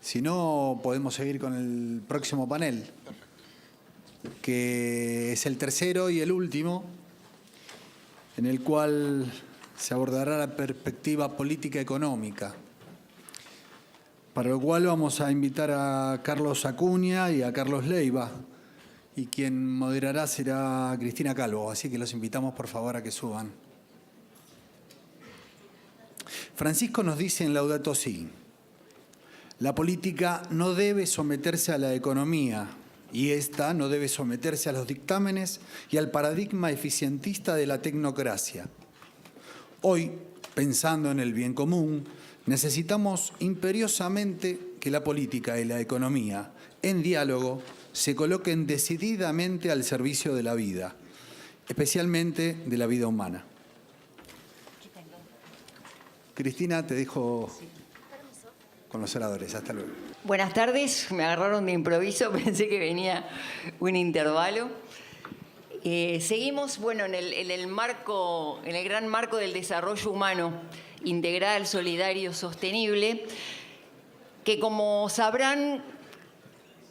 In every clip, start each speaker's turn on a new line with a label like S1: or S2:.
S1: Si no, podemos seguir con el próximo panel, que es el tercero y el último, en el cual se abordará la perspectiva política económica, para lo cual vamos a invitar a Carlos Acuña y a Carlos Leiva, y quien moderará será Cristina Calvo, así que los invitamos por favor a que suban. Francisco nos dice en Laudato Si: la política no debe someterse a la economía y esta no debe someterse a los dictámenes y al paradigma eficientista de la tecnocracia. Hoy, pensando en el bien común, necesitamos imperiosamente que la política y la economía, en diálogo, se coloquen decididamente al servicio de la vida, especialmente de la vida humana. Cristina, te dejo con los oradores. Hasta luego.
S2: Buenas tardes. Me agarraron de improviso, pensé que venía un intervalo. Seguimos, bueno, en el gran marco del desarrollo humano integral, solidario, sostenible, que como sabrán,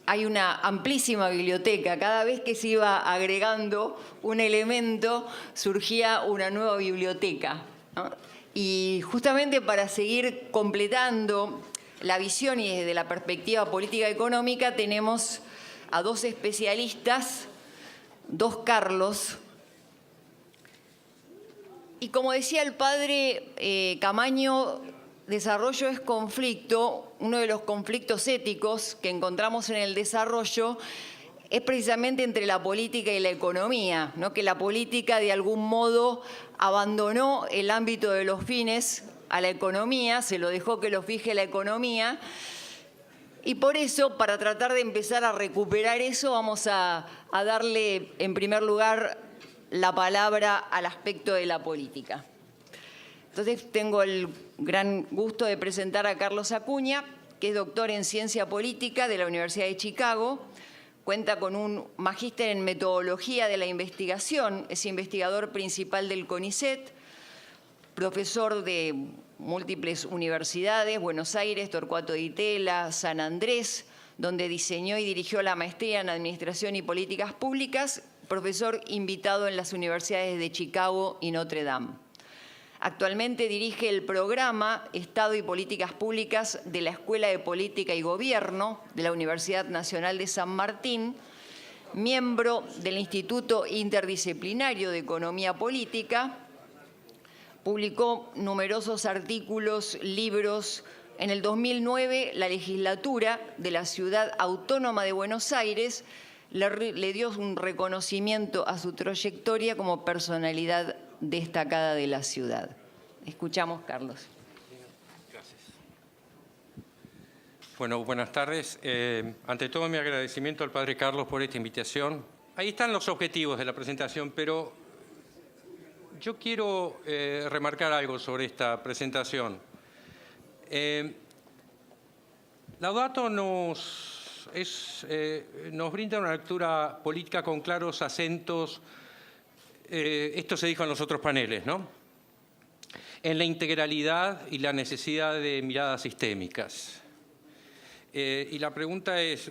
S2: hay una amplísima biblioteca. Cada vez que se iba agregando un elemento, surgía una nueva biblioteca, ¿no? Y justamente para seguir completando la visión y desde la perspectiva política económica tenemos a dos especialistas, dos Carlos. Y como decía el padre Camaño, desarrollo es conflicto. Uno de los conflictos éticos que encontramos en el desarrollo es precisamente entre la política y la economía, ¿no? Que la política de algún modo abandonó el ámbito de los fines a la economía, se lo dejó que lo fije la economía, y por eso, para tratar de empezar a recuperar eso, vamos a darle en primer lugar la palabra al aspecto de la política. Entonces tengo el gran gusto de presentar a Carlos Acuña, que es doctor en Ciencia Política de la Universidad de Chicago, cuenta con un magíster en Metodología de la Investigación, es investigador principal del CONICET, profesor de múltiples universidades, Buenos Aires, Torcuato Di Tella, San Andrés, donde diseñó y dirigió la maestría en Administración y Políticas Públicas, profesor invitado en las universidades de Chicago y Notre Dame. Actualmente dirige el programa Estado y Políticas Públicas de la Escuela de Política y Gobierno de la Universidad Nacional de San Martín, miembro del Instituto Interdisciplinario de Economía Política. Publicó numerosos artículos, libros. En el 2009, la legislatura de la Ciudad Autónoma de Buenos Aires le dio un reconocimiento a su trayectoria como personalidad destacada de la ciudad. Escuchamos, Carlos.
S3: Gracias. Bueno, buenas tardes. Ante todo, mi agradecimiento al padre Carlos por esta invitación. Ahí están los objetivos de la presentación, pero yo quiero remarcar algo sobre esta presentación. Laudato nos brinda una lectura política con claros acentos. Esto se dijo en los otros paneles, ¿no? En la integralidad y la necesidad de miradas sistémicas. Y la pregunta es,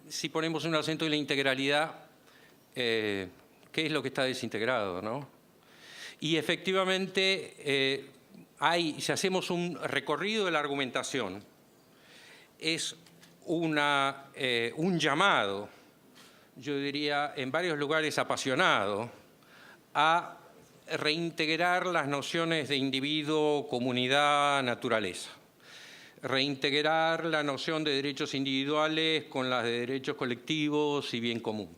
S3: si ponemos un acento en la integralidad, ¿qué es lo que está desintegrado, no? Y efectivamente, si hacemos un recorrido de la argumentación, es un llamado, yo diría, en varios lugares apasionado, a reintegrar las nociones de individuo, comunidad, naturaleza. Reintegrar la noción de derechos individuales con las de derechos colectivos y bien común.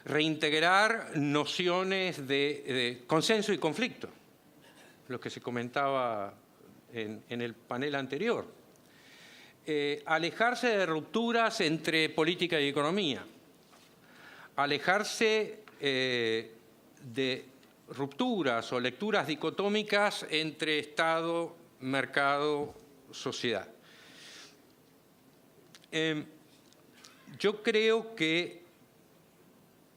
S3: Reintegrar nociones de consenso y conflicto, lo que se comentaba en el panel anterior. Alejarse de rupturas entre política y economía, alejarse de rupturas o lecturas dicotómicas entre Estado, mercado, sociedad. Yo creo que,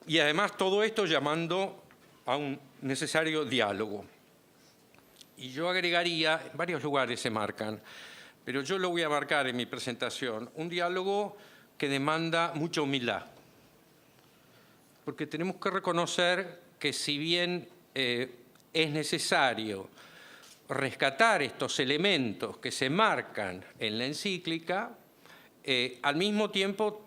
S3: y además todo esto llamando a un necesario diálogo. Y yo agregaría, en varios lugares se marcan, pero yo lo voy a marcar en mi presentación, un diálogo que demanda mucha humildad. Porque tenemos que reconocer que si bien es necesario rescatar estos elementos que se marcan en la encíclica, al mismo tiempo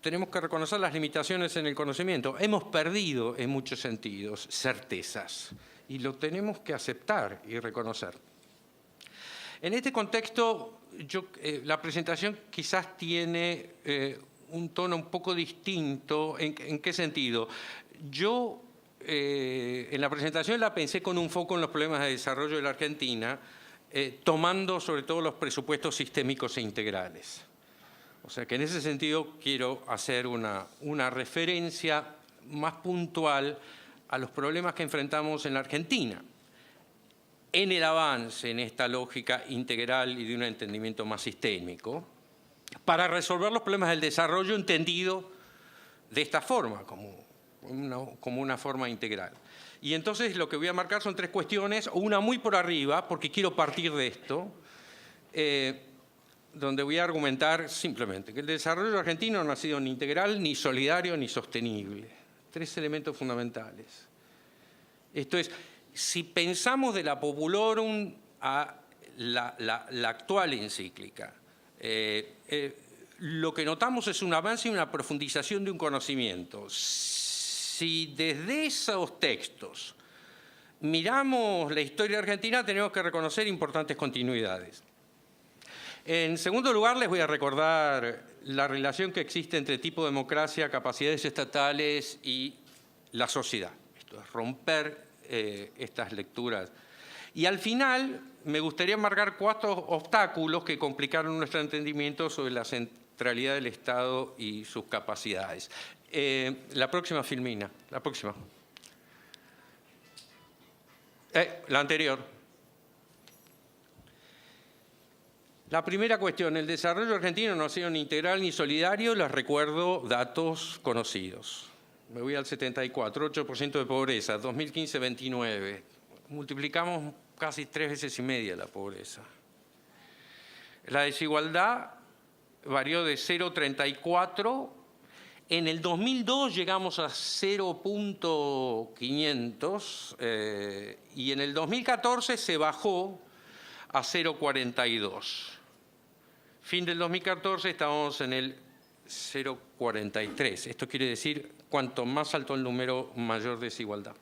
S3: tenemos que reconocer las limitaciones en el conocimiento. Hemos perdido, en muchos sentidos, certezas y lo tenemos que aceptar y reconocer. En este contexto, la presentación quizás tiene un tono un poco distinto. ¿En qué sentido? Yo en la presentación la pensé con un foco en los problemas de desarrollo de la Argentina, tomando sobre todo los presupuestos sistémicos e integrales. O sea que en ese sentido quiero hacer una referencia más puntual a los problemas que enfrentamos en la Argentina, en el avance en esta lógica integral y de un entendimiento más sistémico, para resolver los problemas del desarrollo entendido de esta forma, como una forma integral. Y entonces lo que voy a marcar son tres cuestiones, una muy por arriba, porque quiero partir de esto, donde voy a argumentar simplemente que el desarrollo argentino no ha sido ni integral, ni solidario, ni sostenible. Tres elementos fundamentales. Esto es, si pensamos de la Populorum a la actual encíclica, lo que notamos es un avance y una profundización de un conocimiento. Si desde esos textos miramos la historia argentina, tenemos que reconocer importantes continuidades. En segundo lugar, les voy a recordar la relación que existe entre tipo de democracia, capacidades estatales y la sociedad. Esto es romper estas lecturas. Y al final, me gustaría marcar 4 obstáculos que complicaron nuestro entendimiento sobre la centralidad del Estado y sus capacidades. La próxima, Filmina. La próxima. La anterior. La primera cuestión, el desarrollo argentino no ha sido ni integral ni solidario, les recuerdo datos conocidos. Me voy al 74, 8% de pobreza, 2015, 29. Multiplicamos casi 3 veces y media la pobreza. La desigualdad varió de 0,34. En el 2002 llegamos a 0,500 y en el 2014 se bajó a 0,42. Fin del 2014 estábamos en el 0,43. Esto quiere decir, cuanto más alto el número, mayor desigualdad.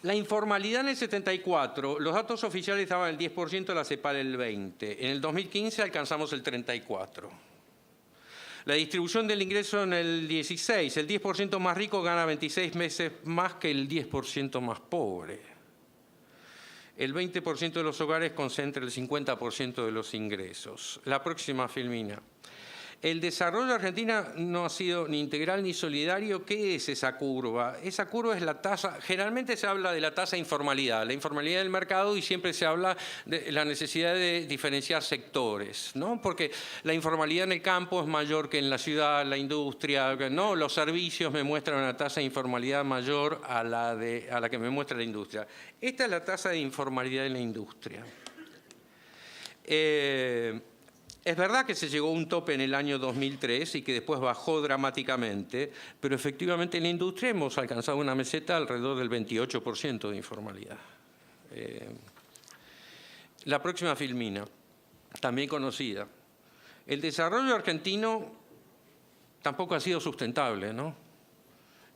S3: La informalidad en el 74, los datos oficiales daban el 10%, la CEPAL el 20%. En el 2015 alcanzamos el 34%. La distribución del ingreso en el 16, el 10% más rico gana 26 veces más que el 10% más pobre. El 20% de los hogares concentra el 50% de los ingresos. La próxima, Filmina. El desarrollo de Argentina no ha sido ni integral ni solidario. ¿Qué es esa curva? Esa curva es la tasa, generalmente se habla de la tasa de informalidad, la informalidad del mercado, y siempre se habla de la necesidad de diferenciar sectores, ¿no? Porque la informalidad en el campo es mayor que en la ciudad, la industria, ¿no? Los servicios me muestran una tasa de informalidad mayor a la que me muestra la industria. Esta es la tasa de informalidad en la industria. Es verdad que se llegó a un tope en el año 2003 y que después bajó dramáticamente, pero efectivamente en la industria hemos alcanzado una meseta alrededor del 28% de informalidad. La próxima, Filmina, también conocida. El desarrollo argentino tampoco ha sido sustentable, ¿no?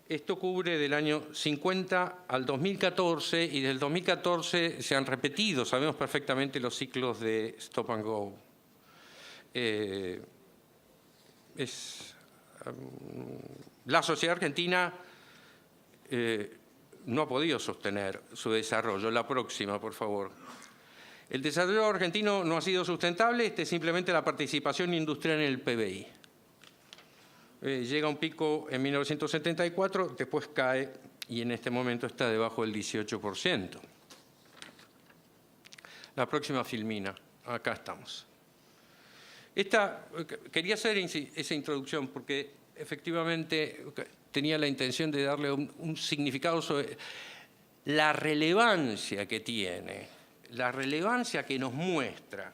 S3: Esto cubre del año 50 al 2014 y del 2014 se han repetido, sabemos perfectamente los ciclos de stop and go. La sociedad argentina no ha podido sostener su desarrollo. La próxima, por favor. El desarrollo argentino no ha sido sustentable, este es simplemente la participación industrial en el PBI. Llega a un pico en 1974, después cae y en este momento está debajo del 18%. La próxima, Filmina. Acá estamos. Quería hacer esa introducción porque efectivamente tenía la intención de darle un significado sobre la relevancia que tiene la relevancia que nos muestra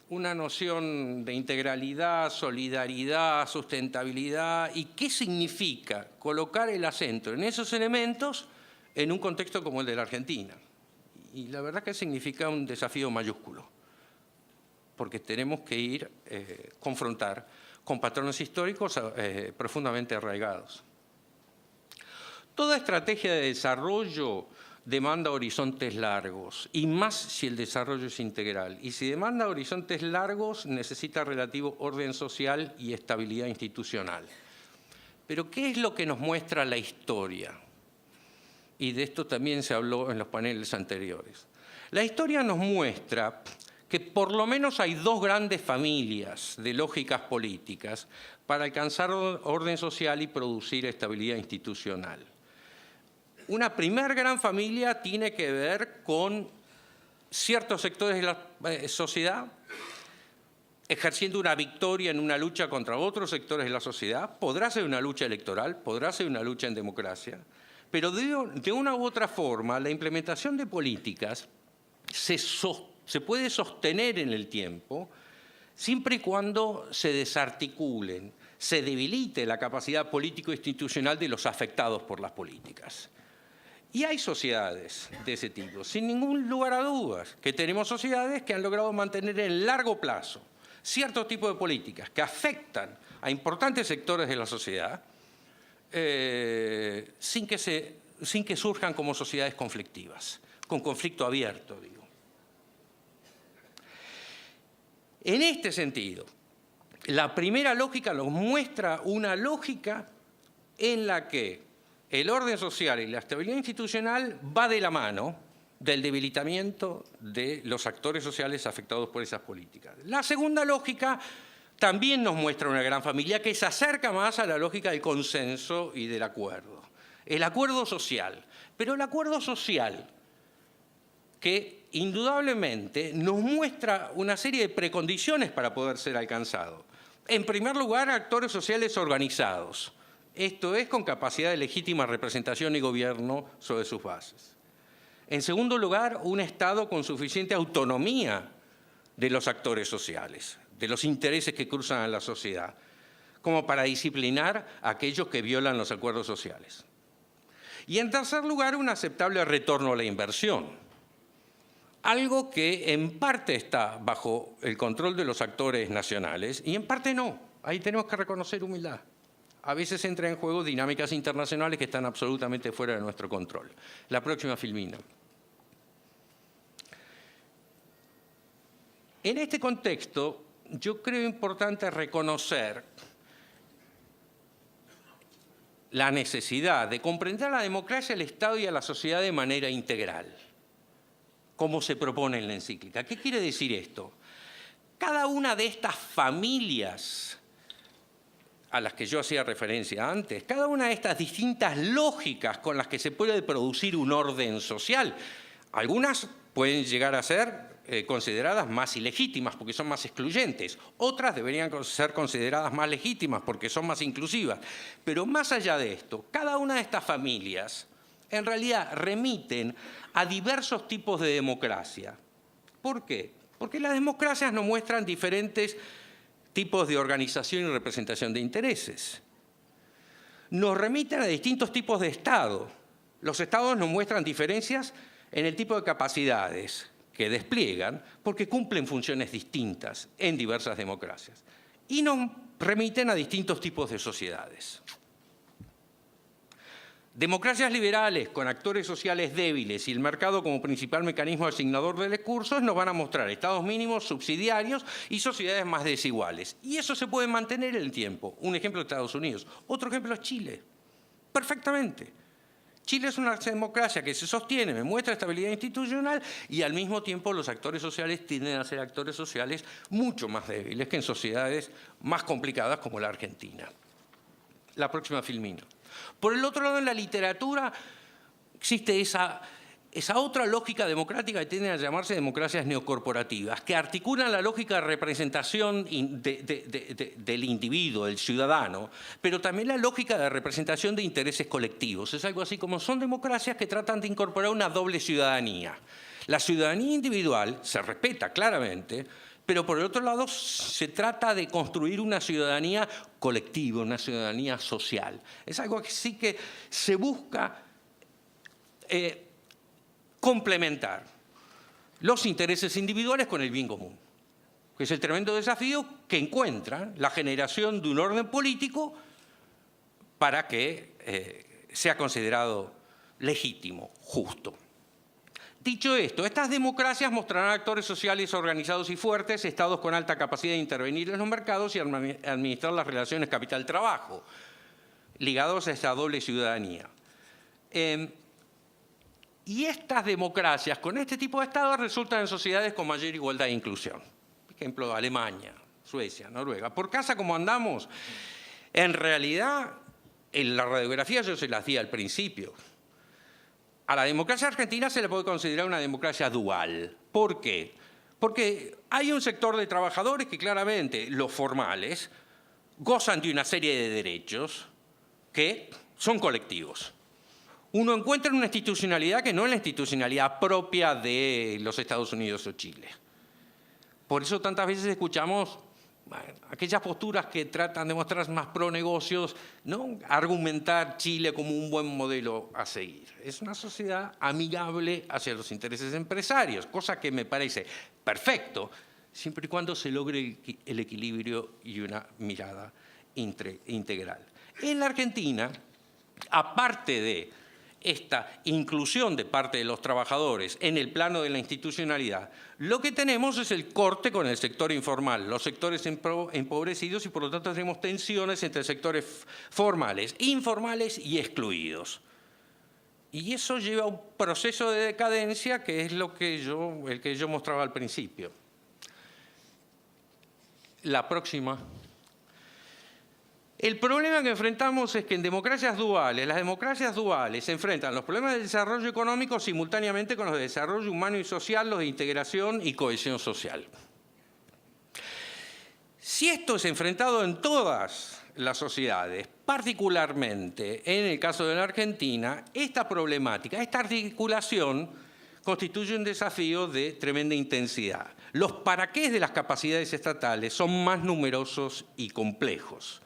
S3: una noción de integralidad, solidaridad, sustentabilidad, y qué significa colocar el acento en esos elementos en un contexto como el de la Argentina. Y la verdad que significa un desafío mayúsculo, porque tenemos que ir confrontar con patrones históricos profundamente arraigados. Toda estrategia de desarrollo demanda horizontes largos, y más si el desarrollo es integral. Y si demanda horizontes largos, necesita relativo orden social y estabilidad institucional. Pero ¿qué es lo que nos muestra la historia? Y de esto también se habló en los paneles anteriores. La historia nos muestra que por lo menos hay dos grandes familias de lógicas políticas para alcanzar orden social y producir estabilidad institucional. Una primer gran familia tiene que ver con ciertos sectores de la sociedad ejerciendo una victoria en una lucha contra otros sectores de la sociedad. Podrá ser una lucha electoral, podrá ser una lucha en democracia, pero de una u otra forma la implementación de políticas se puede sostener en el tiempo siempre y cuando se desarticulen, se debilite la capacidad político-institucional de los afectados por las políticas. Y hay sociedades de ese tipo, sin ningún lugar a dudas, que tenemos sociedades que han logrado mantener en el largo plazo cierto tipo de políticas que afectan a importantes sectores de la sociedad sin que surjan como sociedades conflictivas, con conflicto abierto, digo. En este sentido, la primera lógica nos muestra una lógica en la que el orden social y la estabilidad institucional va de la mano del debilitamiento de los actores sociales afectados por esas políticas. La segunda lógica también nos muestra una gran familia que se acerca más a la lógica del consenso y del acuerdo. El acuerdo social. Pero el acuerdo social que indudablemente nos muestra una serie de precondiciones para poder ser alcanzado. En primer lugar, actores sociales organizados. Esto es, con capacidad de legítima representación y gobierno sobre sus bases. En segundo lugar, un Estado con suficiente autonomía de los actores sociales, de los intereses que cruzan a la sociedad, como para disciplinar a aquellos que violan los acuerdos sociales. Y en tercer lugar, un aceptable retorno a la inversión, algo que en parte está bajo el control de los actores nacionales y en parte no. Ahí tenemos que reconocer humildad. A veces entran en juego dinámicas internacionales que están absolutamente fuera de nuestro control. La próxima filmina. En este contexto, yo creo importante reconocer la necesidad de comprender a la democracia, al Estado y a la sociedad de manera integral, como se propone en la encíclica. ¿Qué quiere decir esto? Cada una de estas familias a las que yo hacía referencia antes, cada una de estas distintas lógicas con las que se puede producir un orden social, algunas pueden llegar a ser consideradas más ilegítimas porque son más excluyentes, otras deberían ser consideradas más legítimas porque son más inclusivas. Pero más allá de esto, cada una de estas familias en realidad remiten a diversos tipos de democracia. ¿Por qué? Porque las democracias nos muestran diferentes tipos de organización y representación de intereses. Nos remiten a distintos tipos de Estado. Los Estados nos muestran diferencias en el tipo de capacidades que despliegan porque cumplen funciones distintas en diversas democracias. Y nos remiten a distintos tipos de sociedades. Democracias liberales con actores sociales débiles y el mercado como principal mecanismo asignador de recursos nos van a mostrar estados mínimos subsidiarios y sociedades más desiguales. Y eso se puede mantener en el tiempo. Un ejemplo es Estados Unidos. Otro ejemplo es Chile. Perfectamente. Chile es una democracia que se sostiene, me muestra estabilidad institucional y al mismo tiempo los actores sociales tienden a ser actores sociales mucho más débiles que en sociedades más complicadas como la Argentina. La próxima filmina. Por el otro lado, en la literatura existe esa esa otra lógica democrática que tienden a llamarse democracias neocorporativas, que articulan la lógica de representación del individuo, del ciudadano, pero también la lógica de representación de intereses colectivos. Es algo así como son democracias que tratan de incorporar una doble ciudadanía. La ciudadanía individual se respeta claramente, pero por el otro lado se trata de construir una ciudadanía colectiva, una ciudadanía social. Es algo que sí que se busca complementar los intereses individuales con el bien común, que es el tremendo desafío que encuentra la generación de un orden político para que sea considerado legítimo, justo. Dicho esto, estas democracias mostrarán actores sociales organizados y fuertes, estados con alta capacidad de intervenir en los mercados y administrar las relaciones capital-trabajo, ligados a esa doble ciudadanía. Y estas democracias, con este tipo de estados, resultan en sociedades con mayor igualdad e inclusión. Por ejemplo, Alemania, Suecia, Noruega. Por casa como andamos, en realidad, en la radiografía yo se la hacía al principio. A la democracia argentina se le puede considerar una democracia dual. ¿Por qué? Porque hay un sector de trabajadores que claramente, los formales, gozan de una serie de derechos que son colectivos. Uno encuentra una institucionalidad que no es la institucionalidad propia de los Estados Unidos o Chile. Por eso tantas veces escuchamos aquellas posturas que tratan de mostrar más pro negocios, ¿no? Argumentar Chile como un buen modelo a seguir. Es una sociedad amigable hacia los intereses empresarios, cosa que me parece perfecto, siempre y cuando se logre el equilibrio y una mirada integral. En la Argentina, aparte de esta inclusión de parte de los trabajadores en el plano de la institucionalidad, lo que tenemos es el corte con el sector informal, los sectores empobrecidos y por lo tanto tenemos tensiones entre sectores formales, informales y excluidos. Y eso lleva a un proceso de decadencia que es el que yo mostraba al principio. La próxima. El problema que enfrentamos es que en democracias duales, las democracias duales se enfrentan los problemas del desarrollo económico simultáneamente con los de desarrollo humano y social, los de integración y cohesión social. Si esto es enfrentado en todas las sociedades, particularmente en el caso de la Argentina, esta problemática, esta articulación constituye un desafío de tremenda intensidad. Los paraqués de las capacidades estatales son más numerosos y complejos.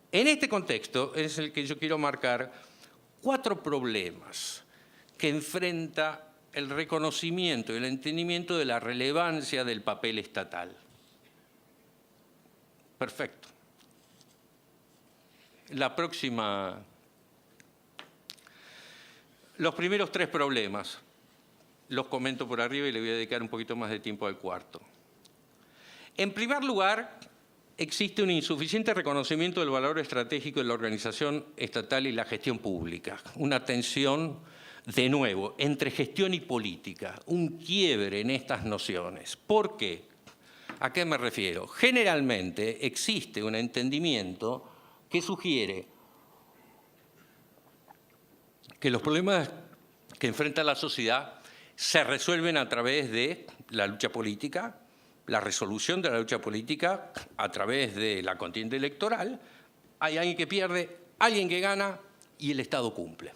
S3: En este contexto es el que yo quiero marcar 4 problemas que enfrenta el reconocimiento y el entendimiento de la relevancia del papel estatal. Perfecto. La próxima. Los primeros 3 problemas los comento por arriba y le voy a dedicar un poquito más de tiempo al cuarto. En primer lugar, existe un insuficiente reconocimiento del valor estratégico de la organización estatal y la gestión pública. Una tensión, de nuevo, entre gestión y política. Un quiebre en estas nociones. ¿Por qué? ¿A qué me refiero? Generalmente existe un entendimiento que sugiere que los problemas que enfrenta la sociedad se resuelven a través de la lucha política, la resolución de la lucha política a través de la contienda electoral. Hay alguien que pierde, alguien que gana y el Estado cumple.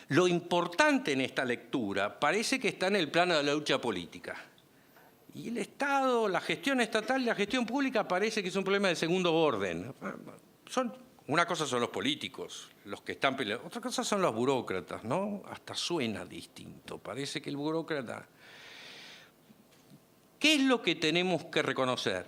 S3: Lo importante en esta lectura parece que está en el plano de la lucha política. Y el Estado, la gestión estatal y la gestión pública parece que es un problema de segundo orden. Una cosa son los políticos, los que están peleando, otra cosa son los burócratas, ¿no? Hasta suena distinto. Parece que el burócrata... ¿Qué es lo que tenemos que reconocer?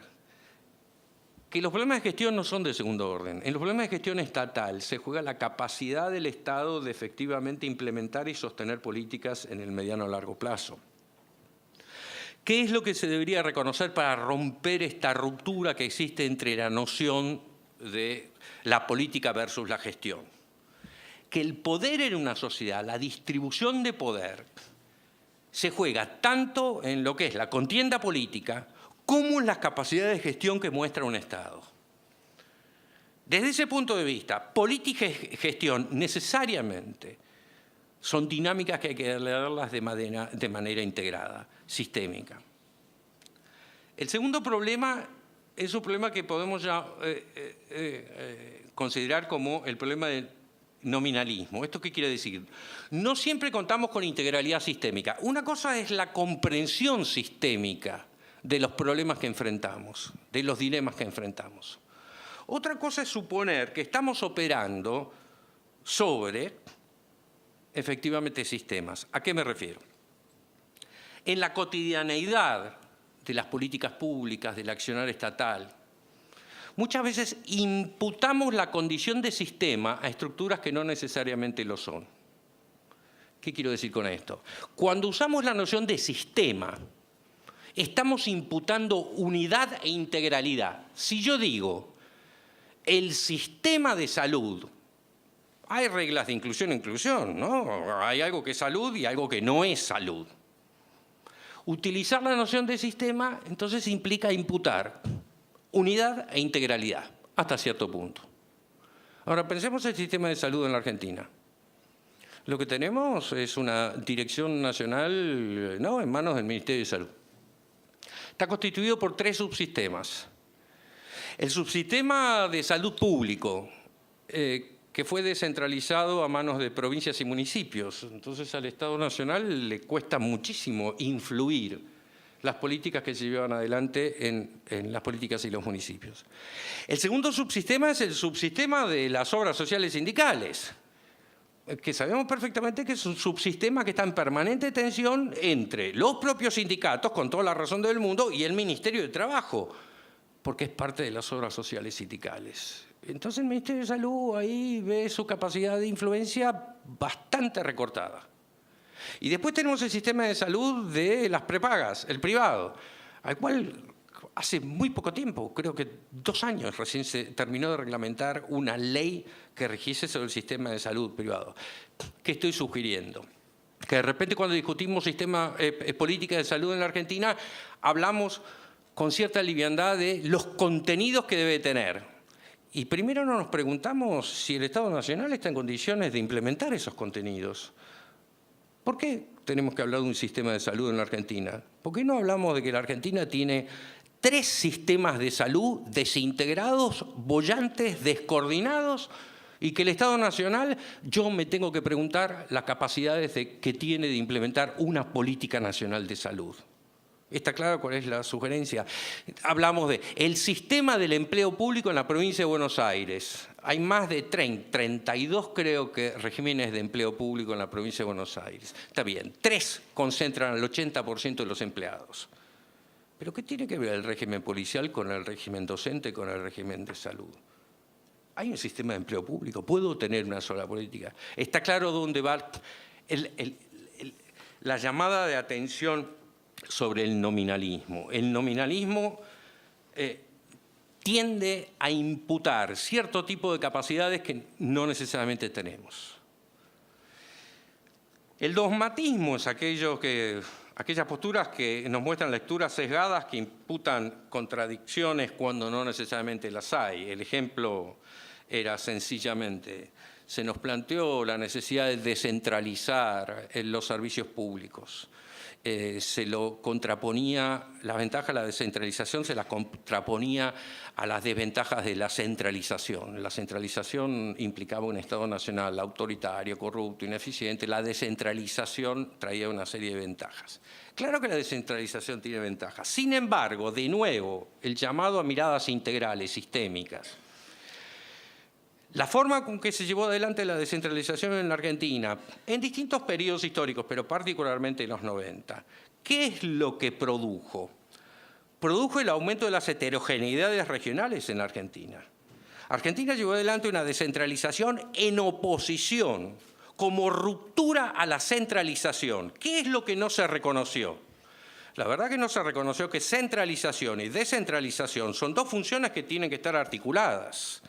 S3: Que los problemas de gestión no son de segundo orden. En los problemas de gestión estatal se juega la capacidad del Estado de efectivamente implementar y sostener políticas en el mediano o largo plazo. ¿Qué es lo que se debería reconocer para romper esta ruptura que existe entre la noción de la política versus la gestión? Que el poder en una sociedad, la distribución de poder, se juega tanto en lo que es la contienda política como en las capacidades de gestión que muestra un Estado. Desde ese punto de vista, política y gestión necesariamente Son dinámicas que hay que leerlas de manera integrada, sistémica. El segundo problema es un problema que podemos ya considerar como el problema del nominalismo. ¿Esto qué quiere decir? No siempre contamos con integralidad sistémica. Una cosa es la comprensión sistémica de los problemas que enfrentamos, de los dilemas que enfrentamos. Otra cosa es suponer que estamos operando sobre, efectivamente, sistemas. ¿A qué me refiero? En la cotidianeidad de las políticas públicas, del accionar estatal, muchas veces imputamos la condición de sistema a estructuras que no necesariamente lo son. ¿Qué quiero decir con esto? Cuando usamos la noción de sistema, estamos imputando unidad e integralidad. Si yo digo, el sistema de salud, hay reglas de inclusión e inclusión, ¿no? Hay algo que es salud y algo que no es salud. Utilizar la noción de sistema, entonces, implica imputar unidad e integralidad, hasta cierto punto. Ahora, pensemos el sistema de salud en la Argentina. Lo que tenemos es una dirección nacional, ¿no?, en manos del Ministerio de Salud. Está constituido por 3 subsistemas. El subsistema de salud público, que fue descentralizado a manos de provincias y municipios. Entonces, al Estado Nacional le cuesta muchísimo influir las políticas que se llevan adelante en las políticas y los municipios. El segundo subsistema es el subsistema de las obras sociales sindicales, que sabemos perfectamente que es un subsistema que está en permanente tensión entre los propios sindicatos, con toda la razón del mundo, y el Ministerio de Trabajo, porque es parte de las obras sociales sindicales. Entonces el Ministerio de Salud ahí ve su capacidad de influencia bastante recortada. Y después tenemos el sistema de salud de las prepagas, el privado, al cual hace muy poco tiempo, creo que 2 años, recién se terminó de reglamentar una ley que rigiese sobre el sistema de salud privado. ¿Qué estoy sugiriendo? Que de repente, cuando discutimos política de salud en la Argentina, hablamos con cierta liviandad de los contenidos que debe tener. Y primero no nos preguntamos si el Estado Nacional está en condiciones de implementar esos contenidos. ¿Por qué tenemos que hablar de un sistema de salud en la Argentina? ¿Por qué no hablamos de que la Argentina tiene 3 sistemas de salud desintegrados, bollantes, descoordinados, y que el Estado Nacional, yo me tengo que preguntar las capacidades que tiene de implementar una política nacional de salud? ¿Está claro cuál es la sugerencia? Hablamos de el sistema del empleo público en la provincia de Buenos Aires. Hay más de 32, creo que, regímenes de empleo público en la provincia de Buenos Aires. Está bien, 3 concentran al 80% de los empleados. ¿Pero qué tiene que ver el régimen policial con el régimen docente, con el régimen de salud? Hay un sistema de empleo público, puedo tener una sola política. Está claro dónde va la llamada de atención sobre el nominalismo. El nominalismo tiende a imputar cierto tipo de capacidades que no necesariamente tenemos. El dogmatismo es aquellas posturas que nos muestran lecturas sesgadas que imputan contradicciones cuando no necesariamente las hay. El ejemplo era sencillamente, se nos planteó la necesidad de descentralizar los servicios públicos. Se lo contraponía, las ventajas de la descentralización se las contraponía a las desventajas de la centralización. La centralización implicaba un Estado nacional autoritario, corrupto, ineficiente. La descentralización traía una serie de ventajas. Claro que la descentralización tiene ventajas. Sin embargo, de nuevo, el llamado a miradas integrales, sistémicas. La forma con que se llevó adelante la descentralización en la Argentina, en distintos periodos históricos, pero particularmente en los 90, ¿qué es lo que produjo? Produjo el aumento de las heterogeneidades regionales en la Argentina. Argentina llevó adelante una descentralización en oposición, como ruptura a la centralización. ¿Qué es lo que no se reconoció? La verdad que no se reconoció que centralización y descentralización son 2 funciones que tienen que estar articuladas.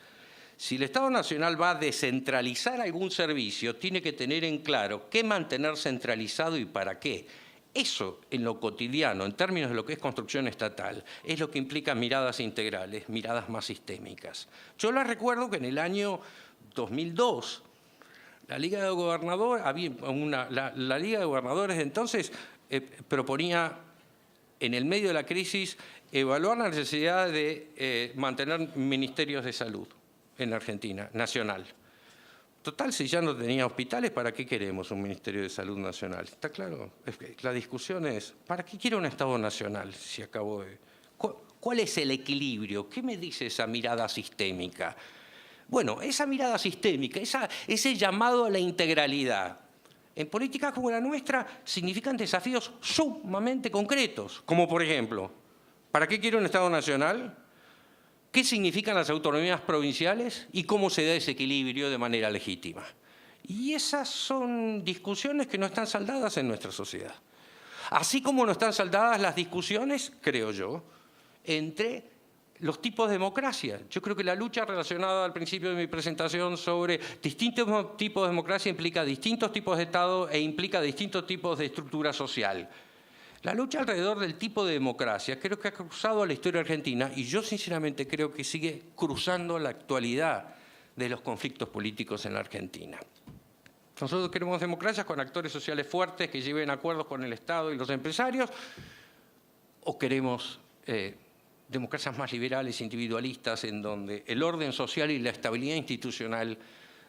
S3: Si el Estado Nacional va a descentralizar algún servicio, tiene que tener en claro qué mantener centralizado y para qué. Eso, en lo cotidiano, en términos de lo que es construcción estatal, es lo que implica miradas integrales, miradas más sistémicas. Yo les recuerdo que en el año 2002 La Liga de Gobernadores, la Liga de Gobernadores de entonces proponía, en el medio de la crisis, evaluar la necesidad de mantener ministerios de salud en Argentina, nacional. Total, si ya no tenía hospitales, ¿para qué queremos un Ministerio de Salud Nacional? ¿Está claro? La discusión es, ¿para qué quiero un Estado nacional si acabo de...? ¿Cuál es el equilibrio? ¿Qué me dice esa mirada sistémica? Bueno, esa mirada sistémica, ese llamado a la integralidad, en políticas como la nuestra significan desafíos sumamente concretos, como por ejemplo, ¿para qué quiero un Estado nacional? ¿Qué significan las autonomías provinciales y cómo se da ese equilibrio de manera legítima? Y esas son discusiones que no están saldadas en nuestra sociedad. Así como no están saldadas las discusiones, creo yo, entre los tipos de democracia. Yo creo que la lucha relacionada al principio de mi presentación sobre distintos tipos de democracia implica distintos tipos de Estado e implica distintos tipos de estructura social. La lucha alrededor del tipo de democracia creo que ha cruzado la historia argentina y yo sinceramente creo que sigue cruzando la actualidad de los conflictos políticos en la Argentina. Nosotros queremos democracias con actores sociales fuertes que lleven acuerdos con el Estado y los empresarios, o queremos democracias más liberales, individualistas, en donde el orden social y la estabilidad institucional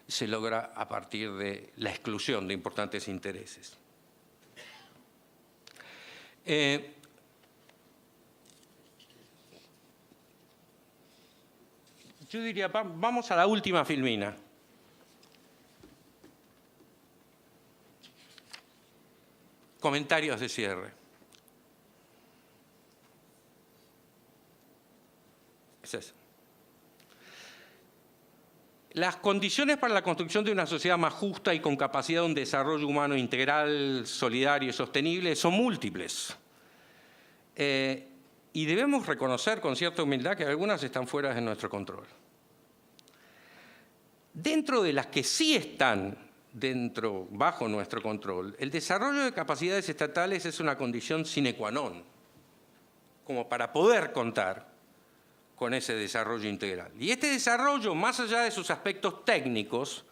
S3: se logra a partir de la exclusión de importantes intereses. Yo diría, vamos a la última filmina. Comentarios de cierre. Es eso. Las condiciones para la construcción de una sociedad más justa y con capacidad de un desarrollo humano integral, solidario y sostenible son múltiples. Y debemos reconocer con cierta humildad que algunas están fuera de nuestro control. Dentro de las que sí están bajo nuestro control, el desarrollo de capacidades estatales es una condición sine qua non, como para poder contar con ese desarrollo integral. Y este desarrollo, más allá de sus aspectos técnicos,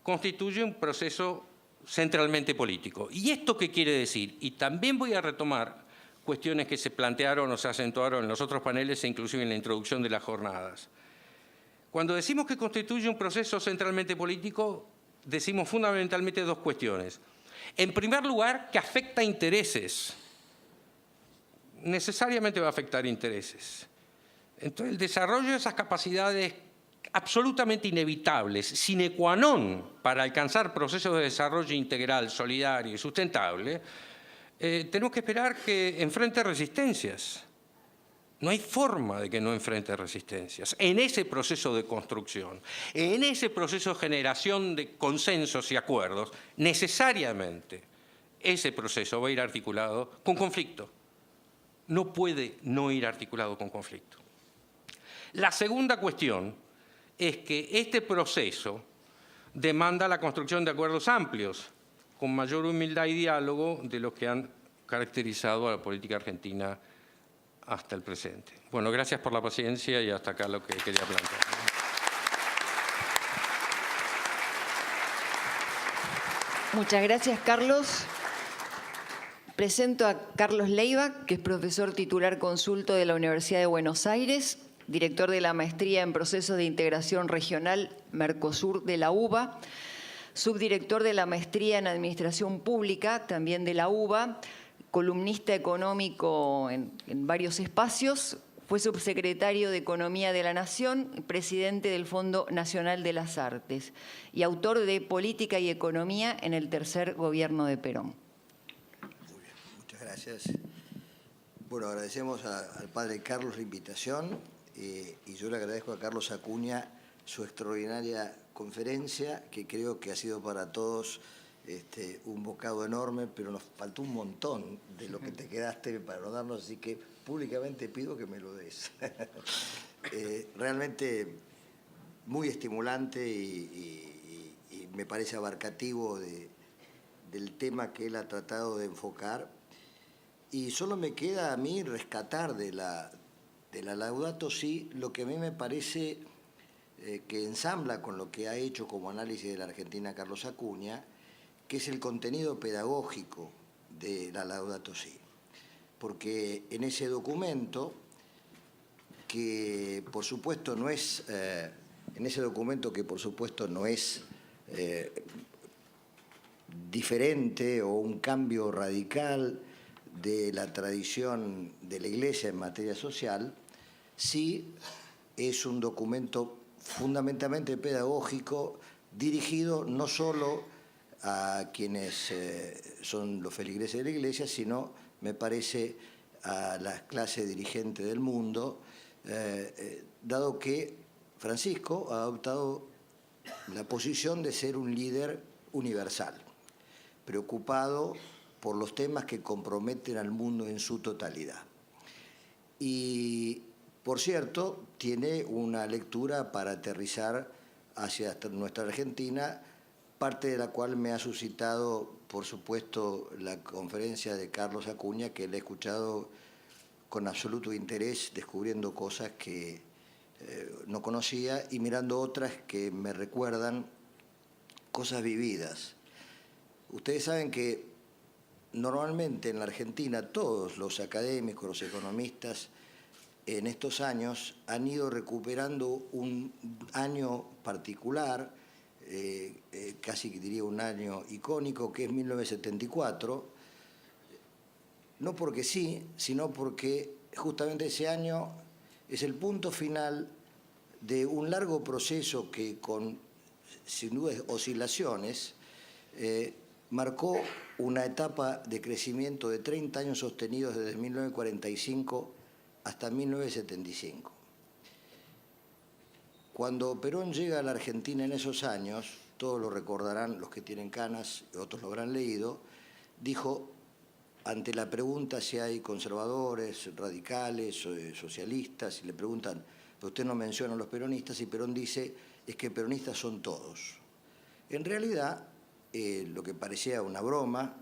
S3: constituye un proceso centralmente político. ¿Y esto qué quiere decir? Y también voy a retomar cuestiones que se plantearon o se acentuaron en los otros paneles e inclusive en la introducción de las jornadas. Cuando decimos que constituye un proceso centralmente político, decimos fundamentalmente dos cuestiones. En primer lugar, que afecta intereses. Necesariamente va a afectar intereses. Entonces, el desarrollo de esas capacidades absolutamente inevitables, sine qua non, para alcanzar procesos de desarrollo integral, solidario y sustentable, tenemos que esperar que enfrente resistencias. No hay forma de que no enfrente resistencias. En ese proceso de construcción, en ese proceso de generación de consensos y acuerdos, necesariamente ese proceso va a ir articulado con conflicto. No puede no ir articulado con conflicto. La segunda cuestión es que este proceso demanda la construcción de acuerdos amplios, con mayor humildad y diálogo de los que han caracterizado a la política argentina hasta el presente. Bueno, gracias por la paciencia y hasta acá lo que quería plantear.
S2: Muchas gracias, Carlos. Presento a Carlos Leiva, que es profesor titular consulto de la Universidad de Buenos Aires, director de la Maestría en Procesos de Integración Regional Mercosur de la UBA, subdirector de la Maestría en Administración Pública, también de la UBA, columnista económico en varios espacios, fue subsecretario de Economía de la Nación, presidente del Fondo Nacional de las Artes y autor de Política y Economía en el tercer gobierno de Perón.
S4: Muy bien, muchas gracias. Bueno, agradecemos al padre Carlos la invitación y yo le agradezco a Carlos Acuña su extraordinaria conferencia, que creo que ha sido para todos un bocado enorme, pero nos faltó un montón de lo que te quedaste para no darnos, así que públicamente pido que me lo des. Realmente muy estimulante y me parece abarcativo del tema que él ha tratado de enfocar. Y solo me queda a mí rescatar de la Laudato Si lo que a mí me parece que ensambla con lo que ha hecho como análisis de la Argentina Carlos Acuña, que es el contenido pedagógico de la Laudato Si. Porque en ese documento, que por supuesto no es, diferente o un cambio radical de la tradición de la Iglesia en materia social, sí es un documento fundamentalmente pedagógico, dirigido no solo a quienes son los feligreses de la Iglesia, sino, me parece, a las clases dirigentes del mundo, dado que Francisco ha adoptado la posición de ser un líder universal, preocupado por los temas que comprometen al mundo en su totalidad. Y, por cierto, tiene una lectura para aterrizar hacia nuestra Argentina, parte de la cual me ha suscitado, por supuesto, la conferencia de Carlos Acuña, que le he escuchado con absoluto interés, descubriendo cosas que no conocía y mirando otras que me recuerdan cosas vividas. Ustedes saben que normalmente en la Argentina todos los académicos, los economistas, en estos años han ido recuperando un año particular, casi diría un año icónico, que es 1974, no porque sí, sino porque justamente ese año es el punto final de un largo proceso que, con sin duda oscilaciones, marcó una etapa de crecimiento de 30 años sostenidos desde 1945 hasta 1975. Cuando Perón llega a la Argentina en esos años, todos lo recordarán, los que tienen canas, otros lo habrán leído, dijo, ante la pregunta si hay conservadores, radicales, socialistas, y le preguntan, pero usted no menciona a los peronistas, y Perón dice, es que peronistas son todos. En realidad, lo que parecía una broma,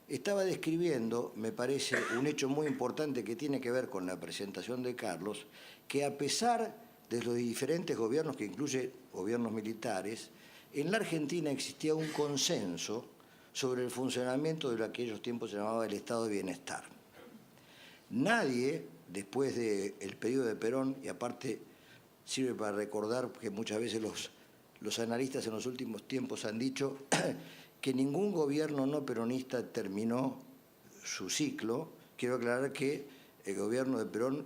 S4: estaba describiendo, me parece, un hecho muy importante que tiene que ver con la presentación de Carlos, que a pesar de los diferentes gobiernos, que incluye gobiernos militares, en la Argentina existía un consenso sobre el funcionamiento de lo que en aquellos tiempos se llamaba el estado de bienestar. Nadie, después del periodo de Perón, y aparte sirve para recordar que muchas veces los analistas en los últimos tiempos han dicho que ningún gobierno no peronista terminó su ciclo. Quiero aclarar que el gobierno de Perón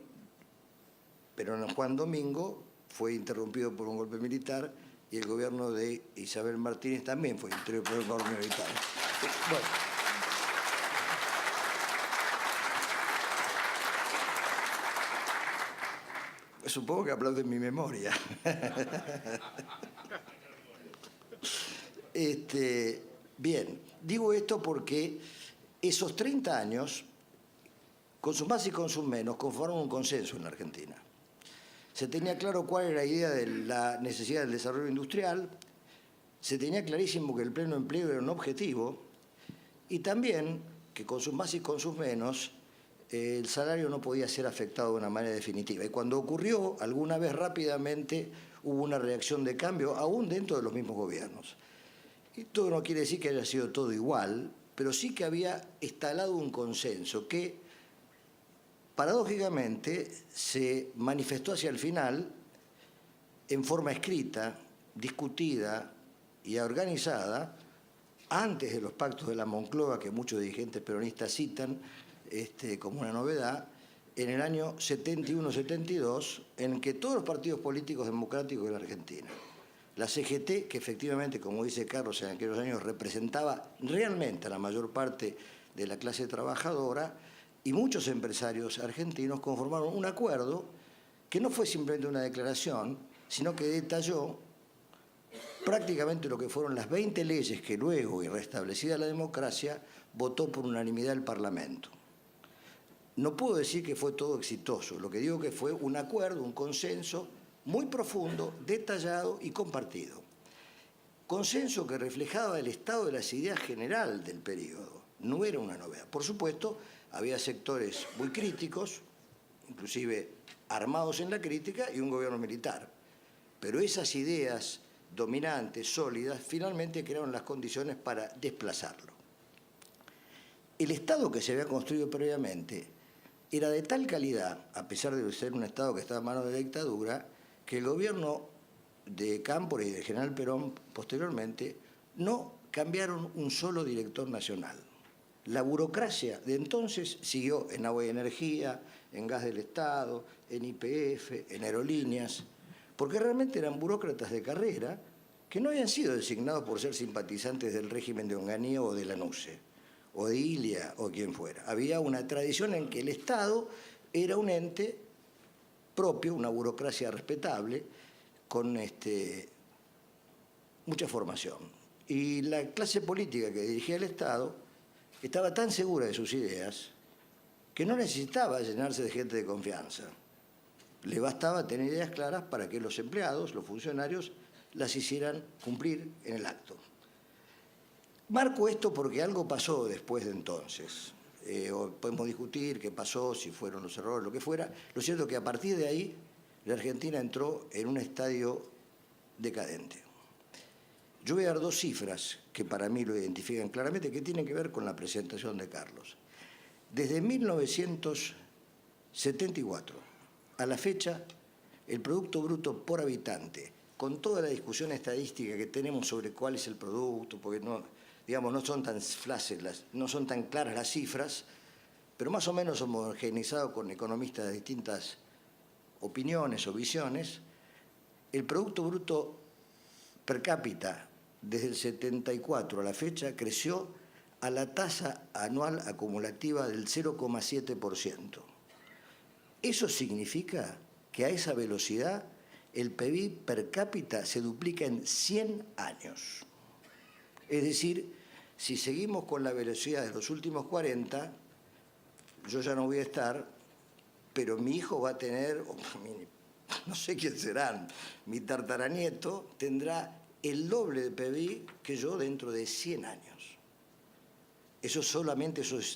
S4: Juan Domingo, fue interrumpido por un golpe militar, y el gobierno de Isabel Martínez también fue interrumpido por un golpe militar. Bueno. Supongo que aplauden mi memoria. Bien, digo esto porque esos 30 años, con sus más y con sus menos, conforman un consenso en la Argentina. Se tenía claro cuál era la idea de la necesidad del desarrollo industrial, se tenía clarísimo que el pleno empleo era un objetivo, y también que con sus más y con sus menos, el salario no podía ser afectado de una manera definitiva. Y cuando ocurrió, alguna vez rápidamente hubo una reacción de cambio, aún dentro de los mismos gobiernos. Esto no quiere decir que haya sido todo igual, pero sí que había instalado un consenso que, paradójicamente, se manifestó hacia el final en forma escrita, discutida y organizada, antes de los pactos de la Moncloa, que muchos dirigentes peronistas citan como una novedad, en el año 71-72, en que todos los partidos políticos democráticos de la Argentina, la CGT, que efectivamente, como dice Carlos, en aquellos años representaba realmente a la mayor parte de la clase trabajadora, y muchos empresarios argentinos conformaron un acuerdo que no fue simplemente una declaración, sino que detalló prácticamente lo que fueron las 20 leyes que luego, y restablecida la democracia, votó por unanimidad el Parlamento. No puedo decir que fue todo exitoso, lo que digo que fue un acuerdo, un consenso muy profundo, detallado y compartido. Consenso que reflejaba el estado de las ideas general del periodo, no era una novedad. Por supuesto, había sectores muy críticos, inclusive armados en la crítica, y un gobierno militar. Pero esas ideas dominantes, sólidas, finalmente crearon las condiciones para desplazarlo. El Estado que se había construido previamente era de tal calidad, a pesar de ser un Estado que estaba en manos de la dictadura, que el gobierno de Cámpora y de General Perón, posteriormente, no cambiaron un solo director nacional. La burocracia de entonces siguió en agua y energía, en gas del Estado, en YPF, en aerolíneas, porque realmente eran burócratas de carrera que no habían sido designados por ser simpatizantes del régimen de Onganía o de Lanusse, o de Ilia o quien fuera. Había una tradición en que el Estado era un ente propio, una burocracia respetable, con mucha formación. Y la clase política que dirigía el Estado estaba tan segura de sus ideas que no necesitaba llenarse de gente de confianza. Le bastaba tener ideas claras para que los empleados, los funcionarios, las hicieran cumplir en el acto. Marco esto porque algo pasó después de entonces. Podemos discutir qué pasó, si fueron los errores, lo que fuera. Lo cierto es que a partir de ahí la Argentina entró en un estadio decadente. Yo voy a dar dos cifras que para mí lo identifican claramente, que tienen que ver con la presentación de Carlos. Desde 1974 a la fecha, el Producto Bruto por habitante, con toda la discusión estadística que tenemos sobre cuál es el producto, porque no son tan flácidas, no son tan claras las cifras, pero más o menos homogeneizado con economistas de distintas opiniones o visiones, el Producto Bruto per cápita desde el 74 a la fecha creció a la tasa anual acumulativa del 0,7%. Eso significa que a esa velocidad el PBI per cápita se duplica en 100 años. Es decir, si seguimos con la velocidad de los últimos 40, yo ya no voy a estar, pero mi hijo va a tener, no sé quién serán, mi tartaranieto tendrá el doble de PBI que yo dentro de 100 años. Eso es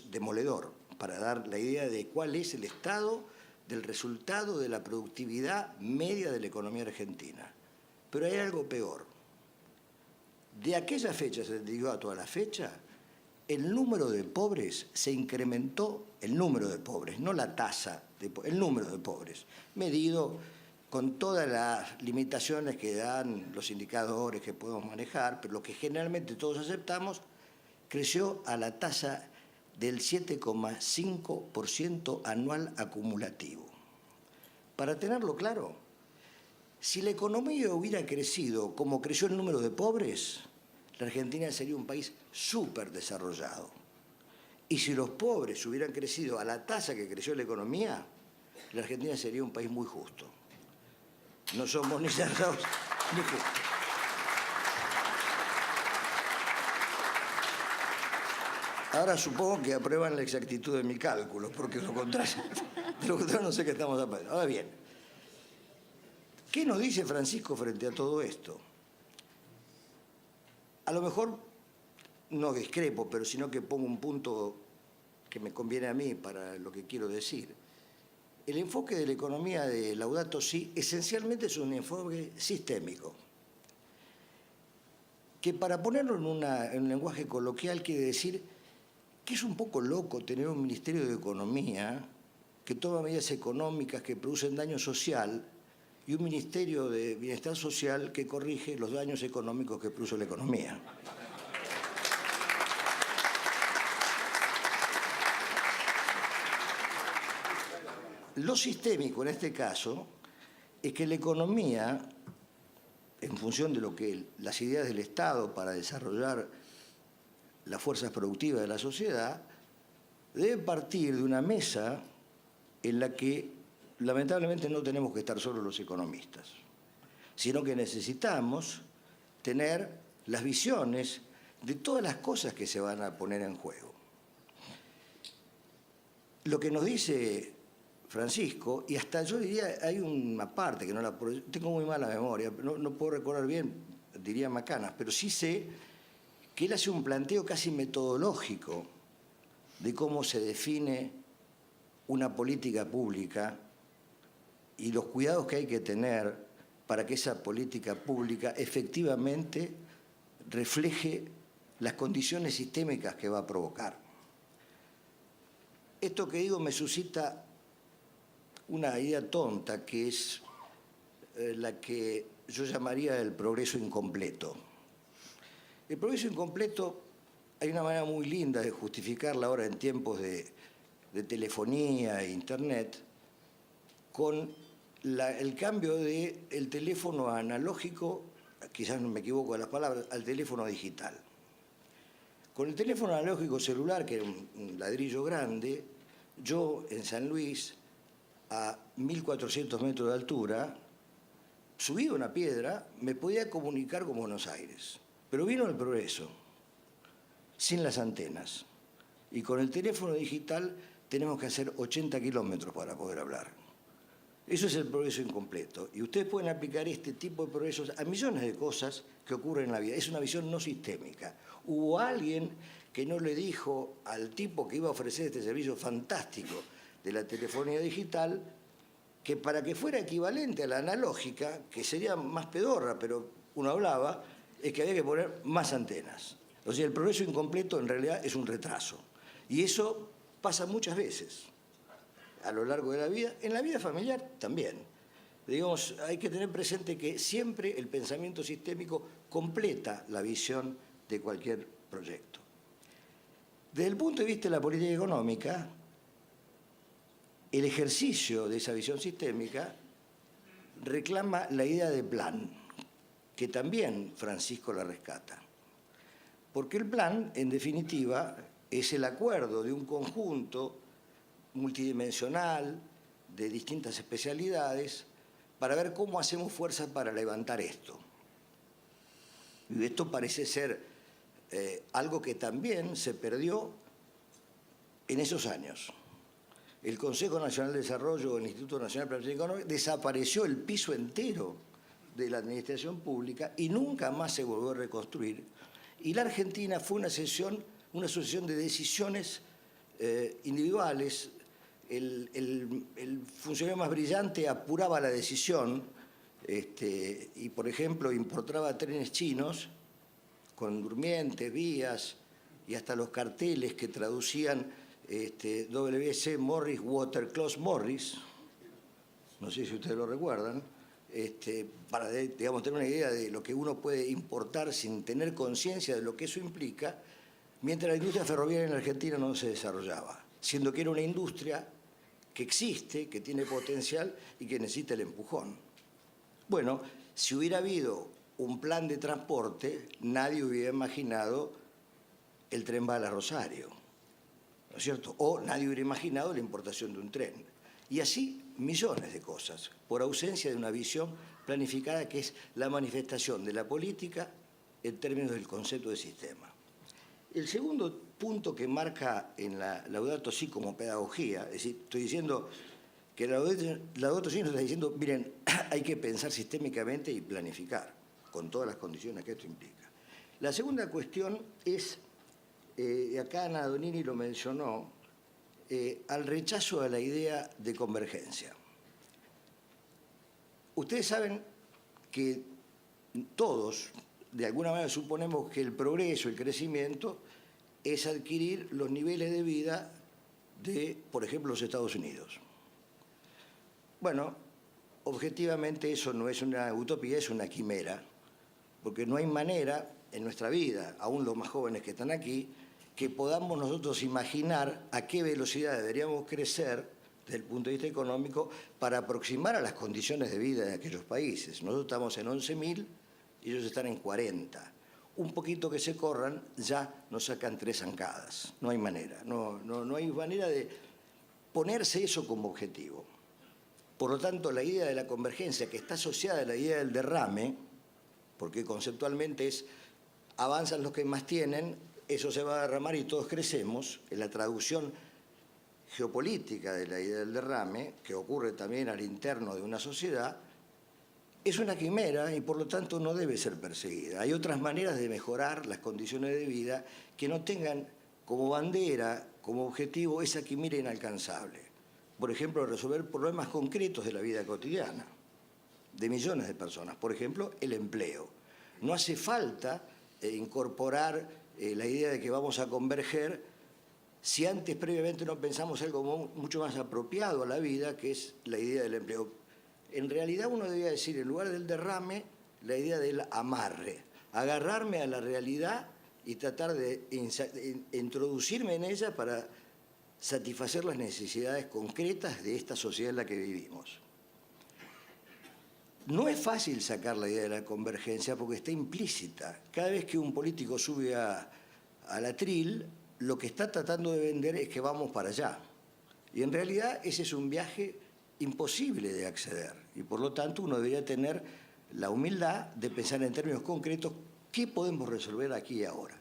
S4: demoledor, para dar la idea de cuál es el estado del resultado de la productividad media de la economía argentina. Pero hay algo peor. De aquella fecha, 74 a la fecha, el número de pobres se incrementó, el número de pobres, no la tasa, el número de pobres, medido con todas las limitaciones que dan los indicadores que podemos manejar, pero lo que generalmente todos aceptamos, creció a la tasa del 7,5% anual acumulativo. Para tenerlo claro, si la economía hubiera crecido como creció el número de pobres, la Argentina sería un país súper desarrollado. Y si los pobres hubieran crecido a la tasa que creció la economía, la Argentina sería un país muy justo. No somos ni cerrados ni justos. Ahora supongo que aprueban la exactitud de mi cálculo, porque de lo contrario no sé qué estamos aprendiendo. Ahora bien, ¿qué nos dice Francisco frente a todo esto? A lo mejor no discrepo, pero sino que pongo un punto que me conviene a mí para lo que quiero decir. El enfoque de la economía de Laudato Si esencialmente es un enfoque sistémico, que para ponerlo en un lenguaje coloquial quiere decir que es un poco loco tener un Ministerio de Economía que toma medidas económicas que producen daño social y un Ministerio de Bienestar Social que corrige los daños económicos que produce la economía. Lo sistémico en este caso es que la economía, en función de lo que las ideas del Estado para desarrollar las fuerzas productivas de la sociedad, debe partir de una mesa en la que lamentablemente no tenemos que estar solo los economistas, sino que necesitamos tener las visiones de todas las cosas que se van a poner en juego. Lo que nos dice Francisco, y hasta yo diría, hay una parte que no la tengo muy mala memoria, no puedo recordar bien, diría Macanas, pero sí sé que él hace un planteo casi metodológico de cómo se define una política pública y los cuidados que hay que tener para que esa política pública efectivamente refleje las condiciones sistémicas que va a provocar. Esto que digo me suscita una idea tonta, que es la que yo llamaría el progreso incompleto. El progreso incompleto, hay una manera muy linda de justificarla ahora en tiempos de telefonía e internet, con el cambio del teléfono analógico, quizás no me equivoco de las palabras, al teléfono digital. Con el teléfono analógico celular, que era un ladrillo grande, yo en San Luis, a 1.400 metros de altura, subí una piedra, me podía comunicar con Buenos Aires. Pero vino el progreso, sin las antenas. Y con el teléfono digital tenemos que hacer 80 kilómetros para poder hablar. Eso es el progreso incompleto. Y ustedes pueden aplicar este tipo de progresos a millones de cosas que ocurren en la vida. Es una visión no sistémica. Hubo alguien que no le dijo al tipo que iba a ofrecer este servicio fantástico de la telefonía digital que para que fuera equivalente a la analógica, que sería más pedorra, pero uno hablaba, es que había que poner más antenas. O sea, el progreso incompleto en realidad es un retraso. Y eso pasa muchas veces a lo largo de la vida, en la vida familiar también. Digamos, hay que tener presente que siempre el pensamiento sistémico completa la visión de cualquier proyecto. Desde el punto de vista de la política económica, el ejercicio de esa visión sistémica reclama la idea de plan, que también Francisco la rescata. Porque el plan, en definitiva, es el acuerdo de un conjunto multidimensional de distintas especialidades para ver cómo hacemos fuerza para levantar esto. Y esto parece ser algo que también se perdió en esos años. El Consejo Nacional de Desarrollo, el Instituto Nacional de Planificación Económica, desapareció el piso entero de la administración pública y nunca más se volvió a reconstruir. Y la Argentina fue una sucesión de decisiones individuales. El funcionario más brillante apuraba la decisión y, por ejemplo, importaba trenes chinos con durmientes, vías y hasta los carteles que traducían W.C. Morris, Watercloss Morris, no sé si ustedes lo recuerdan, para digamos, tener una idea de lo que uno puede importar sin tener conciencia de lo que eso implica, mientras la industria ferroviaria en Argentina no se desarrollaba, siendo que era una industria que existe, que tiene potencial y que necesita el empujón. Bueno, si hubiera habido un plan de transporte, nadie hubiera imaginado el tren bala Rosario, ¿no es cierto? O nadie hubiera imaginado la importación de un tren. Y así millones de cosas, por ausencia de una visión planificada que es la manifestación de la política en términos del concepto de sistema. El segundo punto que marca en la Laudato Si como pedagogía, es decir, estoy diciendo que la Laudato Si nos está diciendo, miren, hay que pensar sistémicamente y planificar, con todas las condiciones que esto implica. La segunda cuestión es, acá Ana Donini lo mencionó, al rechazo a la idea de convergencia. Ustedes saben que todos, de alguna manera, suponemos que el progreso, el crecimiento, es adquirir los niveles de vida de, por ejemplo, los Estados Unidos. Bueno, objetivamente eso no es una utopía, es una quimera, porque no hay manera en nuestra vida, aún los más jóvenes que están aquí, que podamos nosotros imaginar a qué velocidad deberíamos crecer desde el punto de vista económico para aproximar a las condiciones de vida de aquellos países. Nosotros estamos en 11.000 y ellos están en 40. Un poquito que se corran, ya nos sacan 3 zancadas. No hay manera, no hay manera de ponerse eso como objetivo. Por lo tanto, la idea de la convergencia, que está asociada a la idea del derrame, porque conceptualmente es avanzan los que más tienen, eso se va a derramar y todos crecemos, en la traducción geopolítica de la idea del derrame, que ocurre también al interno de una sociedad, es una quimera y por lo tanto no debe ser perseguida. Hay otras maneras de mejorar las condiciones de vida que no tengan como bandera, como objetivo, esa quimera inalcanzable. Por ejemplo, resolver problemas concretos de la vida cotidiana. de millones de personas. Por ejemplo, el empleo. No hace falta incorporar la idea de que vamos a converger si antes previamente no pensamos algo mucho más apropiado a la vida, que es la idea del empleo. En realidad uno debería decir, en lugar del derrame, la idea del amarre. Agarrarme a la realidad y tratar de introducirme en ella para satisfacer las necesidades concretas de esta sociedad en la que vivimos. No es fácil sacar la idea de la convergencia porque está implícita. Cada vez que un político sube al atril, lo que está tratando de vender es que vamos para allá. Y en realidad ese es un viaje imposible de acceder. Y por lo tanto uno debería tener la humildad de pensar en términos concretos qué podemos resolver aquí y ahora.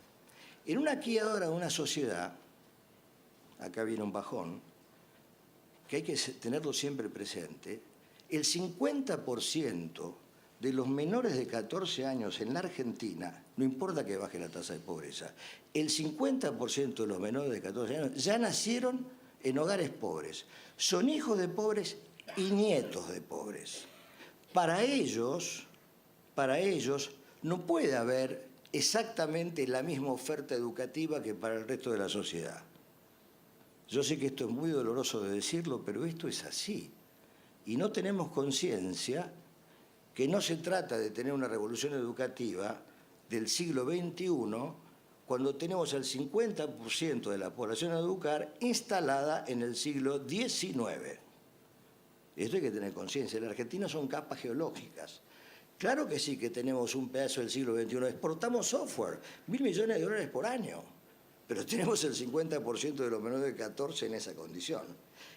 S4: En un aquí y ahora de una sociedad, acá viene un bajón, que hay que tenerlo siempre presente, el 50% de los menores de 14 años en la Argentina, no importa que baje la tasa de pobreza, el 50% de los menores de 14 años ya nacieron en hogares pobres. Son hijos de pobres y nietos de pobres. Para ellos no puede haber exactamente la misma oferta educativa que para el resto de la sociedad. Yo sé que esto es muy doloroso de decirlo, pero esto es así. Y no tenemos conciencia que no se trata de tener una revolución educativa del siglo XXI cuando tenemos el 50% de la población a educar instalada en el siglo XIX. Esto hay que tener conciencia. En la Argentina son capas geológicas. Claro que sí que tenemos un pedazo del siglo XXI. Exportamos software, $1.000 millones de dólares por año. Pero tenemos el 50% de los menores de 14 en esa condición.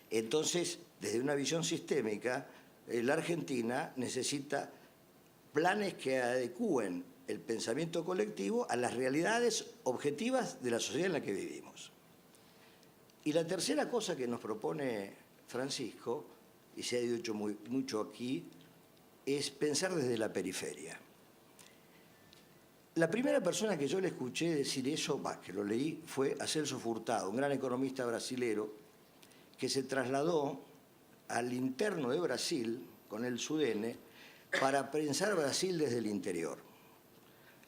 S4: Entonces, desde una visión sistémica, la Argentina necesita planes que adecúen el pensamiento colectivo a las realidades objetivas de la sociedad en la que vivimos. Y la tercera cosa que nos propone Francisco, y se ha dicho mucho aquí, es pensar desde la periferia. La primera persona que yo le escuché decir eso, que lo leí, fue a Celso Furtado, un gran economista brasilero, que se trasladó al interno de Brasil, con el Sudene, para pensar Brasil desde el interior.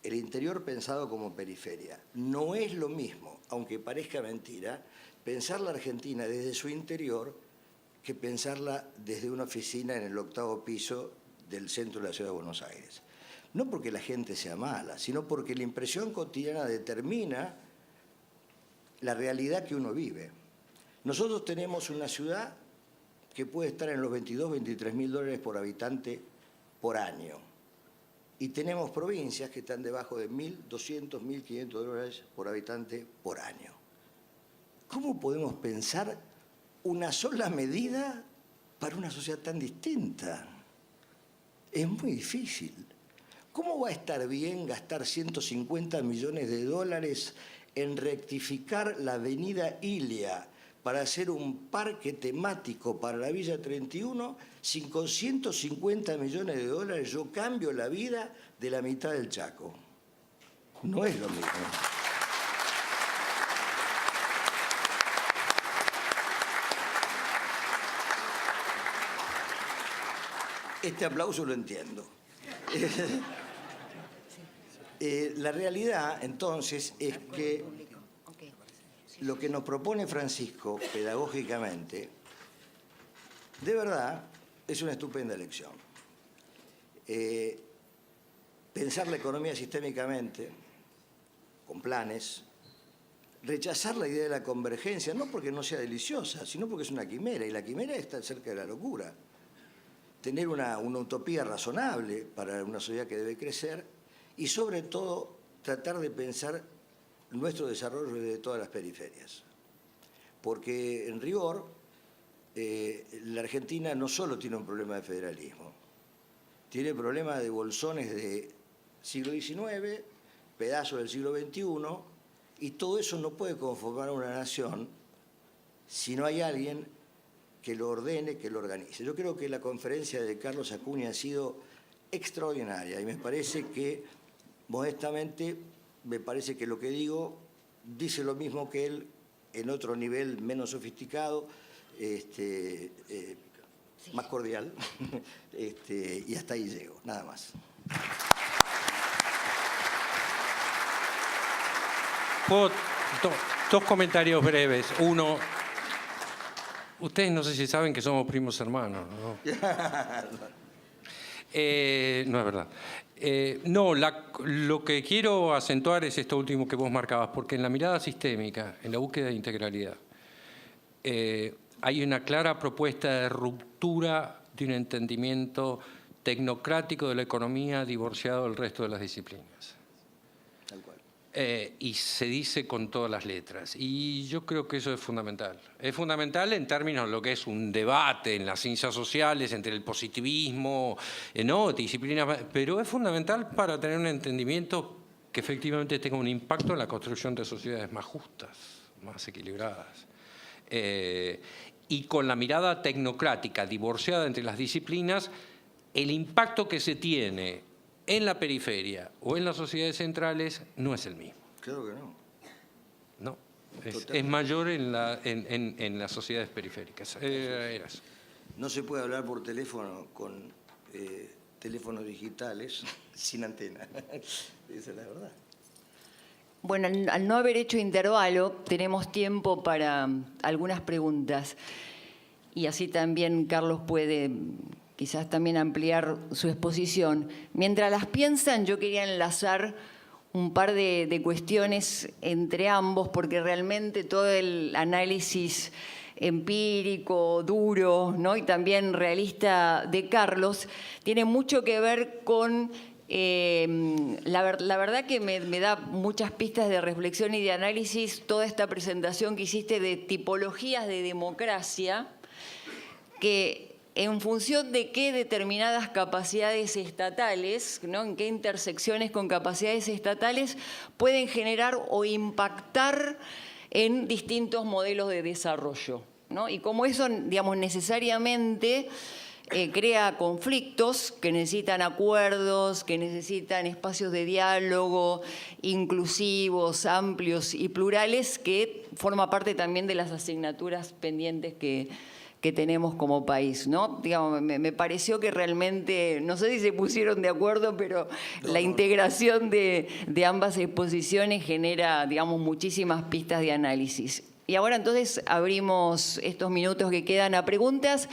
S4: El interior pensado como periferia. No es lo mismo, aunque parezca mentira, pensar la Argentina desde su interior que pensarla desde una oficina en el 8º piso del centro de la ciudad de Buenos Aires. No porque la gente sea mala, sino porque la impresión cotidiana determina la realidad que uno vive. Nosotros tenemos una ciudad que puede estar en los 22, 23 mil dólares por habitante por año. Y tenemos provincias que están debajo de 1.200, 1.500 dólares por habitante por año. ¿Cómo podemos pensar una sola medida para una sociedad tan distinta? Es muy difícil. ¿Cómo va a estar bien gastar 150 millones de dólares en rectificar la avenida Ilia para hacer un parque temático para la Villa 31 si con 150 millones de dólares yo cambio la vida de la mitad del Chaco? No es lo mismo. Este aplauso lo entiendo. La realidad, entonces, es que lo que nos propone Francisco, pedagógicamente, de verdad, es una estupenda lección. Pensar la economía sistémicamente, con planes, rechazar la idea de la convergencia, no porque no sea deliciosa, sino porque es una quimera, y la quimera está cerca de la locura. Tener una utopía razonable para una sociedad que debe crecer y, sobre todo, tratar de pensar nuestro desarrollo desde todas las periferias. Porque, en rigor, la Argentina no solo tiene un problema de federalismo, tiene problemas de bolsones del siglo XIX, pedazos del siglo XXI, y todo eso no puede conformar una nación si no hay alguien que lo ordene, que lo organice. Yo creo que la conferencia de Carlos Acuña ha sido extraordinaria y me parece que, modestamente, me parece que lo que digo dice lo mismo que él en otro nivel menos sofisticado, más cordial. Y hasta ahí llego, nada más.
S3: Puedo dos comentarios breves. Uno, ustedes no sé si saben que somos primos hermanos, ¿no? No es verdad. No, lo que quiero acentuar es esto último que vos marcabas, porque en la mirada sistémica, en la búsqueda de integralidad, hay una clara propuesta de ruptura de un entendimiento tecnocrático de la economía divorciado del resto de las disciplinas.
S4: Tal cual.
S3: Y se dice con todas las letras. Y yo creo que eso es fundamental. Es fundamental en términos de lo que es un debate en las ciencias sociales entre el positivismo, ¿no? Disciplinas, pero es fundamental para tener un entendimiento que efectivamente tenga un impacto en la construcción de sociedades más justas, más equilibradas. Y con la mirada tecnocrática divorciada entre las disciplinas, el impacto que se tiene en la periferia o en las sociedades centrales no es el mismo.
S4: Claro que no.
S3: No, es mayor en las sociedades periféricas.
S4: No se puede hablar por teléfono con teléfonos digitales sin antena. Esa es la verdad.
S2: Bueno, al no haber hecho intervalo, tenemos tiempo para algunas preguntas. Y así también Carlos puede quizás también ampliar su exposición. Mientras las piensan, yo quería enlazar un par de cuestiones entre ambos, porque realmente todo el análisis empírico, duro, ¿no? Y también realista de Carlos tiene mucho que ver con la verdad que me da muchas pistas de reflexión y de análisis toda esta presentación que hiciste de tipologías de democracia que en función de qué determinadas capacidades estatales, ¿no? En qué intersecciones con capacidades estatales pueden generar o impactar en distintos modelos de desarrollo, ¿no? Y como eso, digamos, necesariamente crea conflictos que necesitan acuerdos, que necesitan espacios de diálogo inclusivos, amplios y plurales, que forma parte también de las asignaturas pendientes que tenemos como país, ¿no? Digamos, me pareció que realmente, no sé si se pusieron de acuerdo, pero la integración de ambas exposiciones genera, digamos, muchísimas pistas de análisis. Y ahora entonces abrimos estos minutos que quedan a preguntas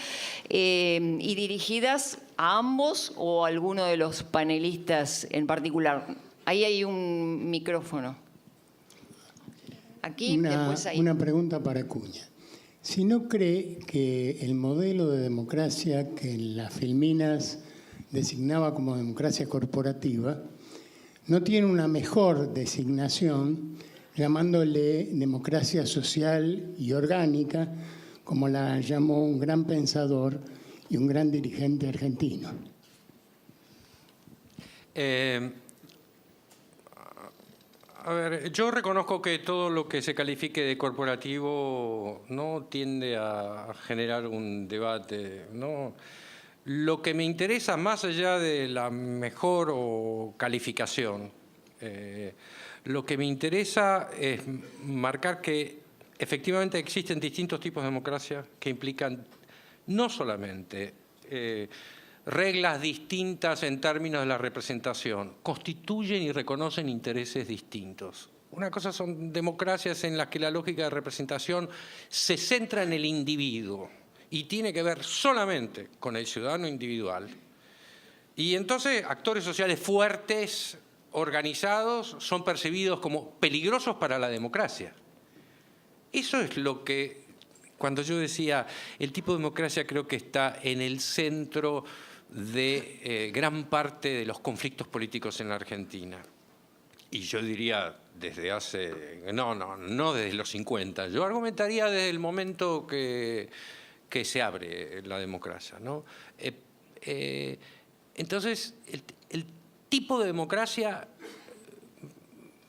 S2: y dirigidas a ambos o a alguno de los panelistas en particular. Ahí hay un micrófono. Aquí, después ahí.
S5: Una pregunta para Acuña. Si no cree que el modelo de democracia que en las Filminas designaba como democracia corporativa no tiene una mejor designación llamándole democracia social y orgánica, como la llamó un gran pensador y un gran dirigente argentino.
S3: A ver, yo reconozco que todo lo que se califique de corporativo no tiende a generar un debate, ¿no? Lo que me interesa, más allá de la mejor o calificación, lo que me interesa es marcar que efectivamente existen distintos tipos de democracia que implican no solamente reglas distintas en términos de la representación, constituyen y reconocen intereses distintos. Una cosa son democracias en las que la lógica de representación se centra en el individuo y tiene que ver solamente con el ciudadano individual. Y entonces actores sociales fuertes, organizados, son percibidos como peligrosos para la democracia. Eso es lo que, cuando yo decía, el tipo de democracia creo que está en el centro de gran parte de los conflictos políticos en la Argentina. Y yo diría desde hace, no desde los 50, yo argumentaría desde el momento que se abre la democracia, ¿no? Entonces, el tipo de democracia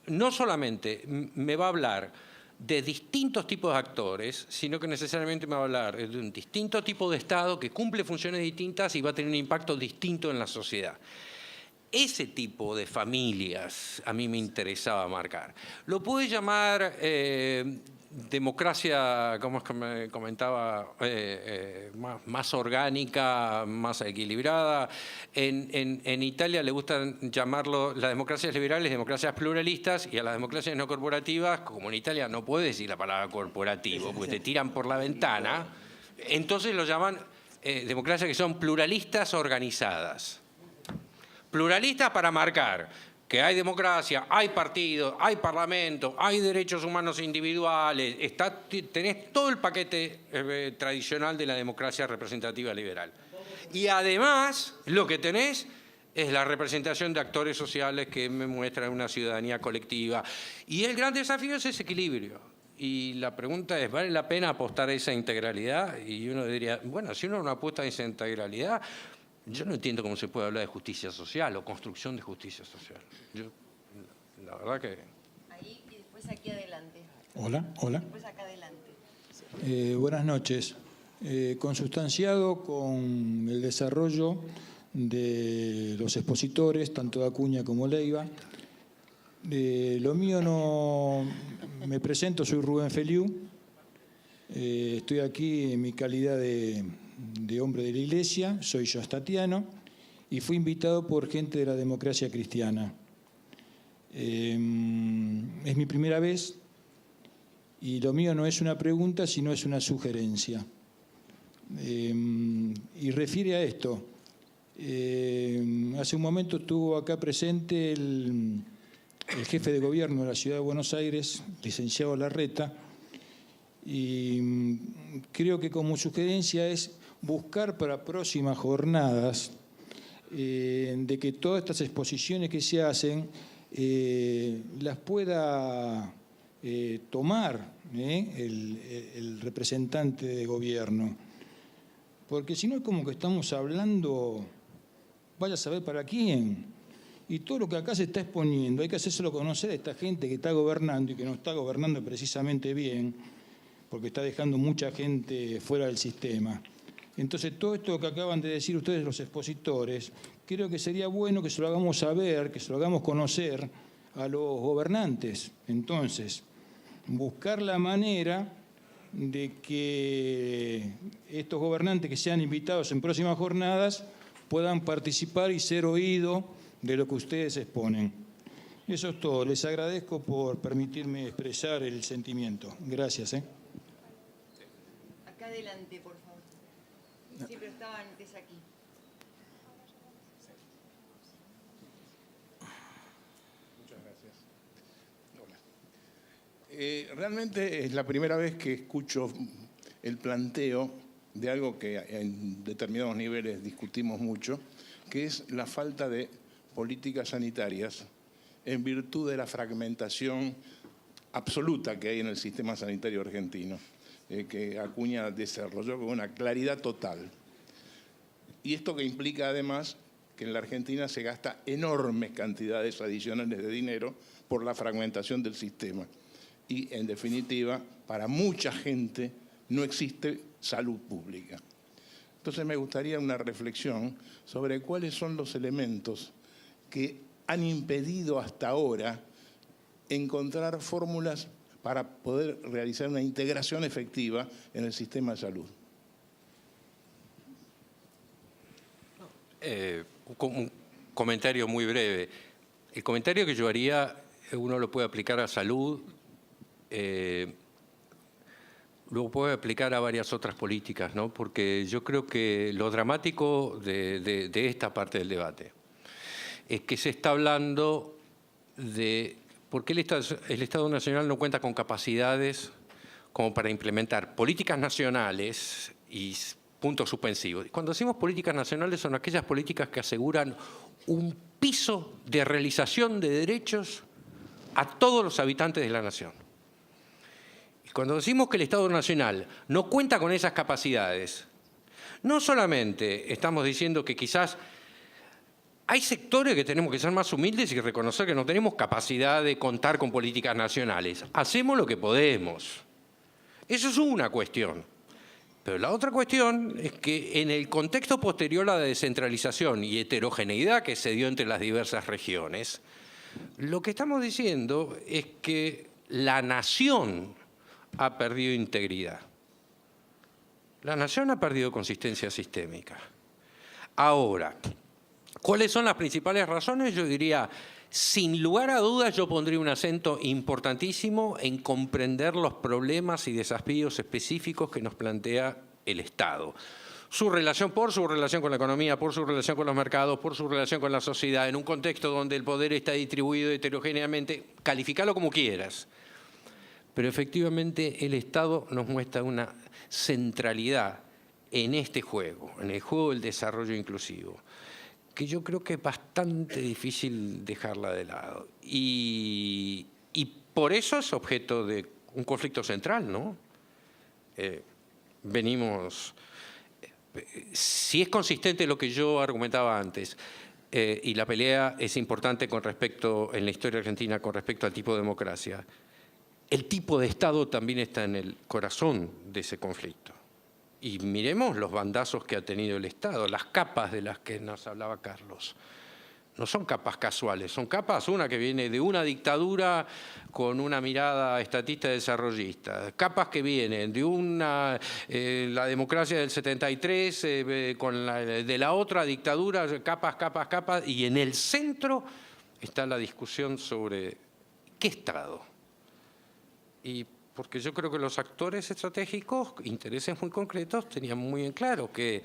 S3: no solamente me va a hablar de distintos tipos de actores, sino que necesariamente me va a hablar de un distinto tipo de Estado que cumple funciones distintas y va a tener un impacto distinto en la sociedad. Ese tipo de familias a mí me interesaba marcar. Lo puede llamar democracia, como es que me comentaba, más orgánica, más equilibrada. En Italia le gustan llamarlo las democracias liberales, democracias pluralistas, y a las democracias no corporativas, como en Italia no puede decir la palabra corporativo, porque te tiran por la ventana, entonces lo llaman democracias que son pluralistas organizadas. Pluralistas para marcar que hay democracia, hay partidos, hay parlamento, hay derechos humanos individuales, tenés todo el paquete tradicional de la democracia representativa liberal. Y además, lo que tenés es la representación de actores sociales que me muestran una ciudadanía colectiva. Y el gran desafío es ese equilibrio. Y la pregunta es, ¿vale la pena apostar a esa integralidad? Y uno diría, bueno, si uno no apuesta a esa integralidad, yo no entiendo cómo se puede hablar de justicia social o construcción de justicia social. La verdad que...
S2: Ahí y después aquí adelante.
S6: Hola, hola.
S2: Después acá adelante.
S6: Buenas noches. Consustanciado con el desarrollo de los expositores, tanto de Acuña como Leiva, lo mío no... Me presento, soy Rubén Feliú. Estoy aquí en mi calidad de hombre de la Iglesia, soy yostatiano y fui invitado por gente de la democracia cristiana. Es mi primera vez y lo mío no es una pregunta, sino es una sugerencia. Y refiere a esto. Hace un momento estuvo acá presente el jefe de gobierno de la Ciudad de Buenos Aires, licenciado Larreta, y creo que como sugerencia es buscar para próximas jornadas de que todas estas exposiciones que se hacen las pueda tomar el representante de gobierno. Porque si no es como que estamos hablando, vaya a saber para quién. Y todo lo que acá se está exponiendo hay que hacérselo conocer a esta gente que está gobernando y que no está gobernando precisamente bien, porque está dejando mucha gente fuera del sistema. Entonces, todo esto que acaban de decir ustedes, los expositores, creo que sería bueno que se lo hagamos saber, que se lo hagamos conocer a los gobernantes. Entonces, buscar la manera de que estos gobernantes que sean invitados en próximas jornadas puedan participar y ser oídos de lo que ustedes exponen. Eso es todo. Les agradezco por permitirme expresar el sentimiento. Gracias.
S2: Acá adelante, por favor. Siempre estaba antes aquí.
S7: Muchas gracias. Hola. Realmente es la primera vez que escucho el planteo de algo que en determinados niveles discutimos mucho, que es la falta de políticas sanitarias en virtud de la fragmentación absoluta que hay en el sistema sanitario argentino, que Acuña desarrolló con una claridad total. Y esto que implica además que en la Argentina se gasta enormes cantidades adicionales de dinero por la fragmentación del sistema. Y en definitiva, para mucha gente no existe salud pública. Entonces me gustaría una reflexión sobre cuáles son los elementos que han impedido hasta ahora encontrar fórmulas para poder realizar una integración efectiva en el sistema de salud.
S3: Un comentario muy breve. El comentario que yo haría, uno lo puede aplicar a salud, luego puede aplicar a varias otras políticas, ¿no? Porque yo creo que lo dramático de esta parte del debate es que se está hablando de por qué el Estado Nacional no cuenta con capacidades como para implementar políticas nacionales y puntos suspensivos. Cuando decimos políticas nacionales son aquellas políticas que aseguran un piso de realización de derechos a todos los habitantes de la nación. Y cuando decimos que el Estado Nacional no cuenta con esas capacidades, no solamente estamos diciendo que quizás hay sectores que tenemos que ser más humildes y reconocer que no tenemos capacidad de contar con políticas nacionales. Hacemos lo que podemos. Eso es una cuestión. Pero la otra cuestión es que en el contexto posterior a la descentralización y heterogeneidad que se dio entre las diversas regiones, lo que estamos diciendo es que la nación ha perdido integridad. La nación ha perdido consistencia sistémica. Ahora, ¿cuáles son las principales razones? Yo diría, sin lugar a dudas, yo pondría un acento importantísimo en comprender los problemas y desafíos específicos que nos plantea el Estado. Por su relación con la economía, por su relación con los mercados, por su relación con la sociedad, en un contexto donde el poder está distribuido heterogéneamente, calificalo como quieras. Pero efectivamente el Estado nos muestra una centralidad en este juego, en el juego del desarrollo inclusivo, que yo creo que es bastante difícil dejarla de lado. Y por eso es objeto de un conflicto central, ¿no? Si es consistente lo que yo argumentaba antes, y la pelea es importante en la historia argentina con respecto al tipo de democracia, el tipo de Estado también está en el corazón de ese conflicto. Y miremos los bandazos que ha tenido el Estado, las capas de las que nos hablaba Carlos. No son capas casuales, son capas, una que viene de una dictadura con una mirada estatista desarrollista, capas que vienen de la democracia del 73 de la otra dictadura, capas, y en el centro está la discusión sobre qué Estado. Y porque yo creo que los actores estratégicos, intereses muy concretos, tenían muy en claro que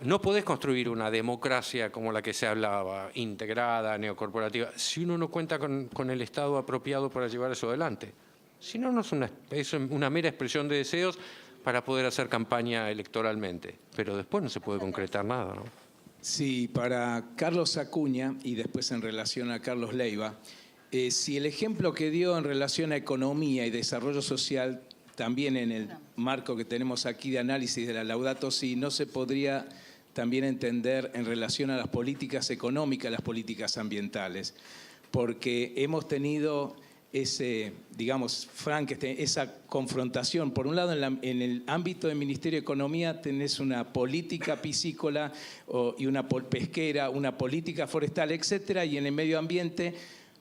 S3: no podés construir una democracia como la que se hablaba, integrada, neocorporativa, si uno no cuenta con el Estado apropiado para llevar eso adelante. Si no, es una mera expresión de deseos para poder hacer campaña electoralmente. Pero después no se puede concretar nada, ¿no?
S6: Sí, para Carlos Acuña y después en relación a Carlos Leiva, si el ejemplo que dio en relación a economía y desarrollo social, también en el marco que tenemos aquí de análisis de la Laudato Si, no se podría también entender en relación a las políticas económicas, las políticas ambientales, porque hemos tenido esa confrontación. Por un lado, en el ámbito del Ministerio de Economía tenés una política piscícola y una pesquera, una política forestal, etcétera, y en el medio ambiente,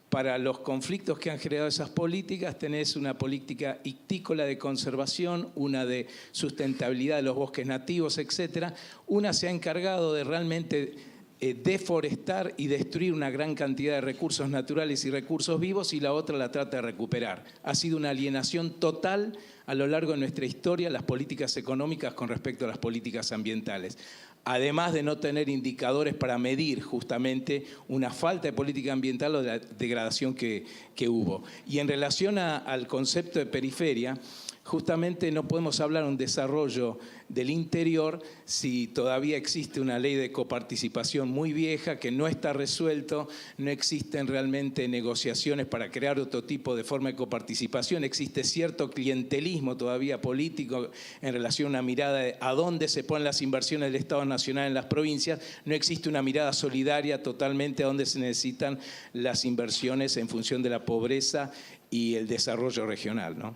S6: para los conflictos que han generado esas políticas, tenés una política ictícola de conservación, una de sustentabilidad de los bosques nativos, etcétera. Una se ha encargado de realmente deforestar y destruir una gran cantidad de recursos naturales y recursos vivos, y la otra la trata de recuperar. Ha sido una alienación total a lo largo de nuestra historia las políticas económicas con respecto a las políticas ambientales. Además de no tener indicadores para medir justamente una falta de política ambiental o de la degradación que hubo. Y en relación al concepto de periferia, justamente no podemos hablar de un desarrollo del interior si todavía existe una ley de coparticipación muy vieja que no está resuelto, no existen realmente negociaciones para crear otro tipo de forma de coparticipación, existe cierto clientelismo todavía político en relación a una mirada de a dónde se ponen las inversiones del Estado Nacional en las provincias, no existe una mirada solidaria totalmente a dónde se necesitan las inversiones en función de la pobreza y el desarrollo regional, ¿no?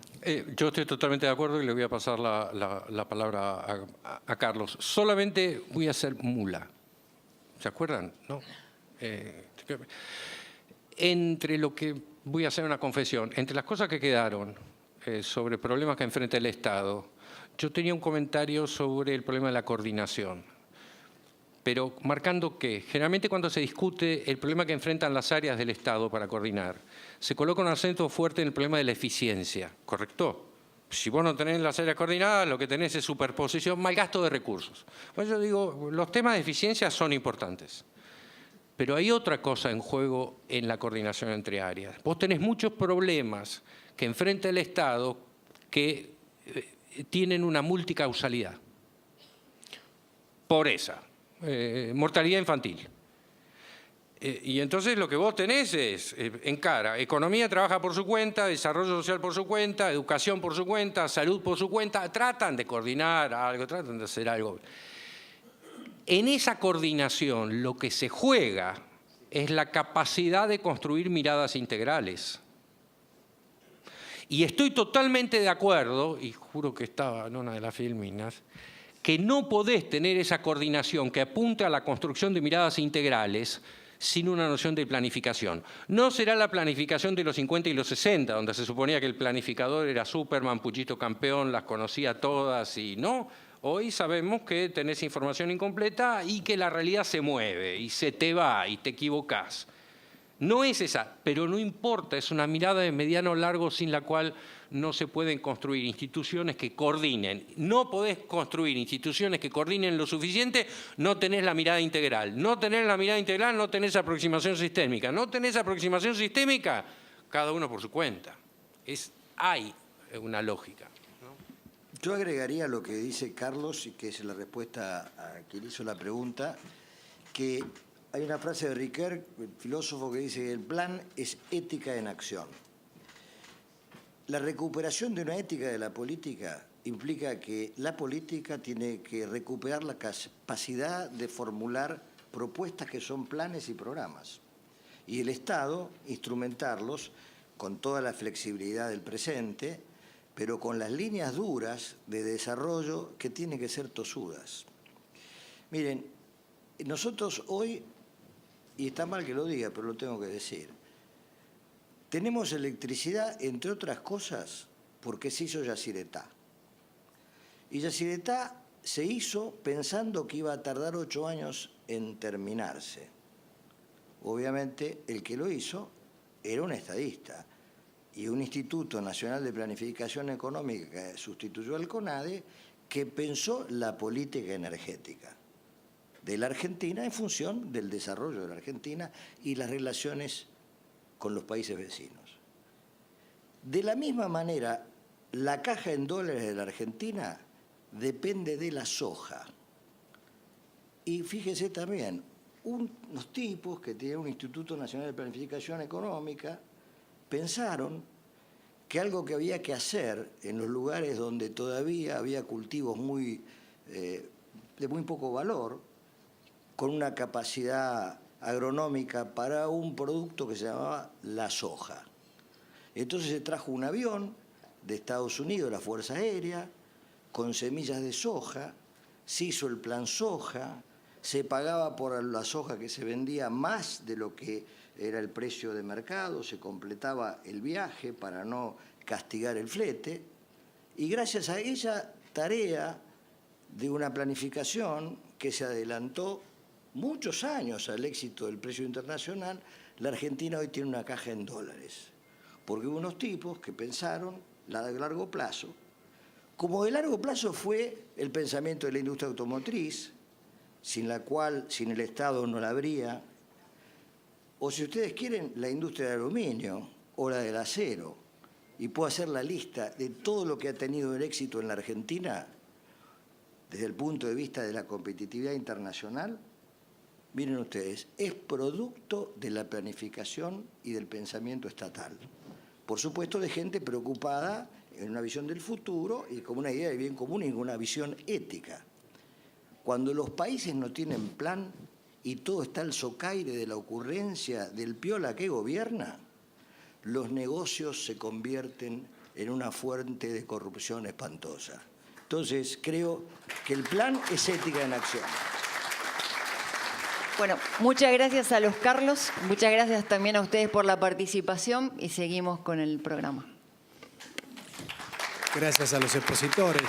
S3: Yo estoy totalmente de acuerdo y le voy a pasar la palabra a Carlos. Solamente voy a ser mula. ¿Se acuerdan? ¿No? Voy a hacer una confesión. Entre las cosas que quedaron sobre problemas que enfrenta el Estado, yo tenía un comentario sobre el problema de la coordinación. Pero marcando que generalmente cuando se discute el problema que enfrentan las áreas del Estado para coordinar, se coloca un acento fuerte en el problema de la eficiencia, ¿correcto? Si vos no tenés las áreas coordinadas, lo que tenés es superposición, mal gasto de recursos. Pues yo digo, los temas de eficiencia son importantes, pero hay otra cosa en juego en la coordinación entre áreas. Vos tenés muchos problemas que enfrenta el Estado que tienen una multicausalidad. Pobreza. Mortalidad infantil. Y entonces lo que vos tenés es, encara, economía trabaja por su cuenta, desarrollo social por su cuenta, educación por su cuenta, salud por su cuenta, tratan de coordinar algo, tratan de hacer algo. En esa coordinación lo que se juega es la capacidad de construir miradas integrales. Y estoy totalmente de acuerdo, y juro que estaba en una de las filminas, que no podés tener esa coordinación que apunte a la construcción de miradas integrales sin una noción de planificación. No será la planificación de los 50 y los 60, donde se suponía que el planificador era Superman, Puchito campeón, las conocía todas y no. Hoy sabemos que tenés información incompleta y que la realidad se mueve y se te va y te equivocás. No es esa, pero no importa, es una mirada de mediano largo sin la cual no se pueden construir instituciones que coordinen. No podés construir instituciones que coordinen lo suficiente, no tenés la mirada integral. No tenés la mirada integral, no tenés aproximación sistémica. No tenés aproximación sistémica, cada uno por su cuenta. Hay una lógica.
S4: Yo agregaría lo que dice Carlos, y que es la respuesta a quien hizo la pregunta, que hay una frase de Ricoeur, el filósofo, que dice que el plan es ética en acción. La recuperación de una ética de la política implica que la política tiene que recuperar la capacidad de formular propuestas que son planes y programas. Y el Estado instrumentarlos con toda la flexibilidad del presente, pero con las líneas duras de desarrollo que tienen que ser tosudas. Miren, nosotros hoy, y está mal que lo diga, pero lo tengo que decir, tenemos electricidad, entre otras cosas, porque se hizo Yacyretá. Y Yacyretá se hizo pensando que iba a tardar 8 años en terminarse. Obviamente, el que lo hizo era un estadista. Y un Instituto Nacional de Planificación Económica que sustituyó al CONADE, que pensó la política energética de la Argentina en función del desarrollo de la Argentina y las relaciones con los países vecinos. De la misma manera, la caja en dólares de la Argentina depende de la soja. Y fíjese también, unos tipos que tienen un Instituto Nacional de Planificación Económica pensaron que algo que había que hacer en los lugares donde todavía había cultivos de muy poco valor, con una capacidad agronómica para un producto que se llamaba la soja. Entonces se trajo un avión de Estados Unidos, la Fuerza Aérea, con semillas de soja, se hizo el plan soja, se pagaba por la soja que se vendía más de lo que era el precio de mercado, se completaba el viaje para no castigar el flete, y gracias a esa tarea de una planificación que se adelantó muchos años al éxito del precio internacional, la Argentina hoy tiene una caja en dólares, porque hubo unos tipos que pensaron a largo plazo, como de largo plazo fue el pensamiento de la industria automotriz, sin la cual, sin el Estado no la habría, o si ustedes quieren, la industria del aluminio o la del acero, y puedo hacer la lista de todo lo que ha tenido el éxito en la Argentina desde el punto de vista de la competitividad internacional. Miren ustedes, es producto de la planificación y del pensamiento estatal. Por supuesto, de gente preocupada en una visión del futuro y con una idea de bien común y con una visión ética. Cuando los países no tienen plan y todo está al socaire de la ocurrencia del piola que gobierna, los negocios se convierten en una fuente de corrupción espantosa. Entonces, creo que el plan es ética en acción.
S2: Bueno, muchas gracias a los Carlos, muchas gracias también a ustedes por la participación y seguimos con el programa.
S1: Gracias a los expositores.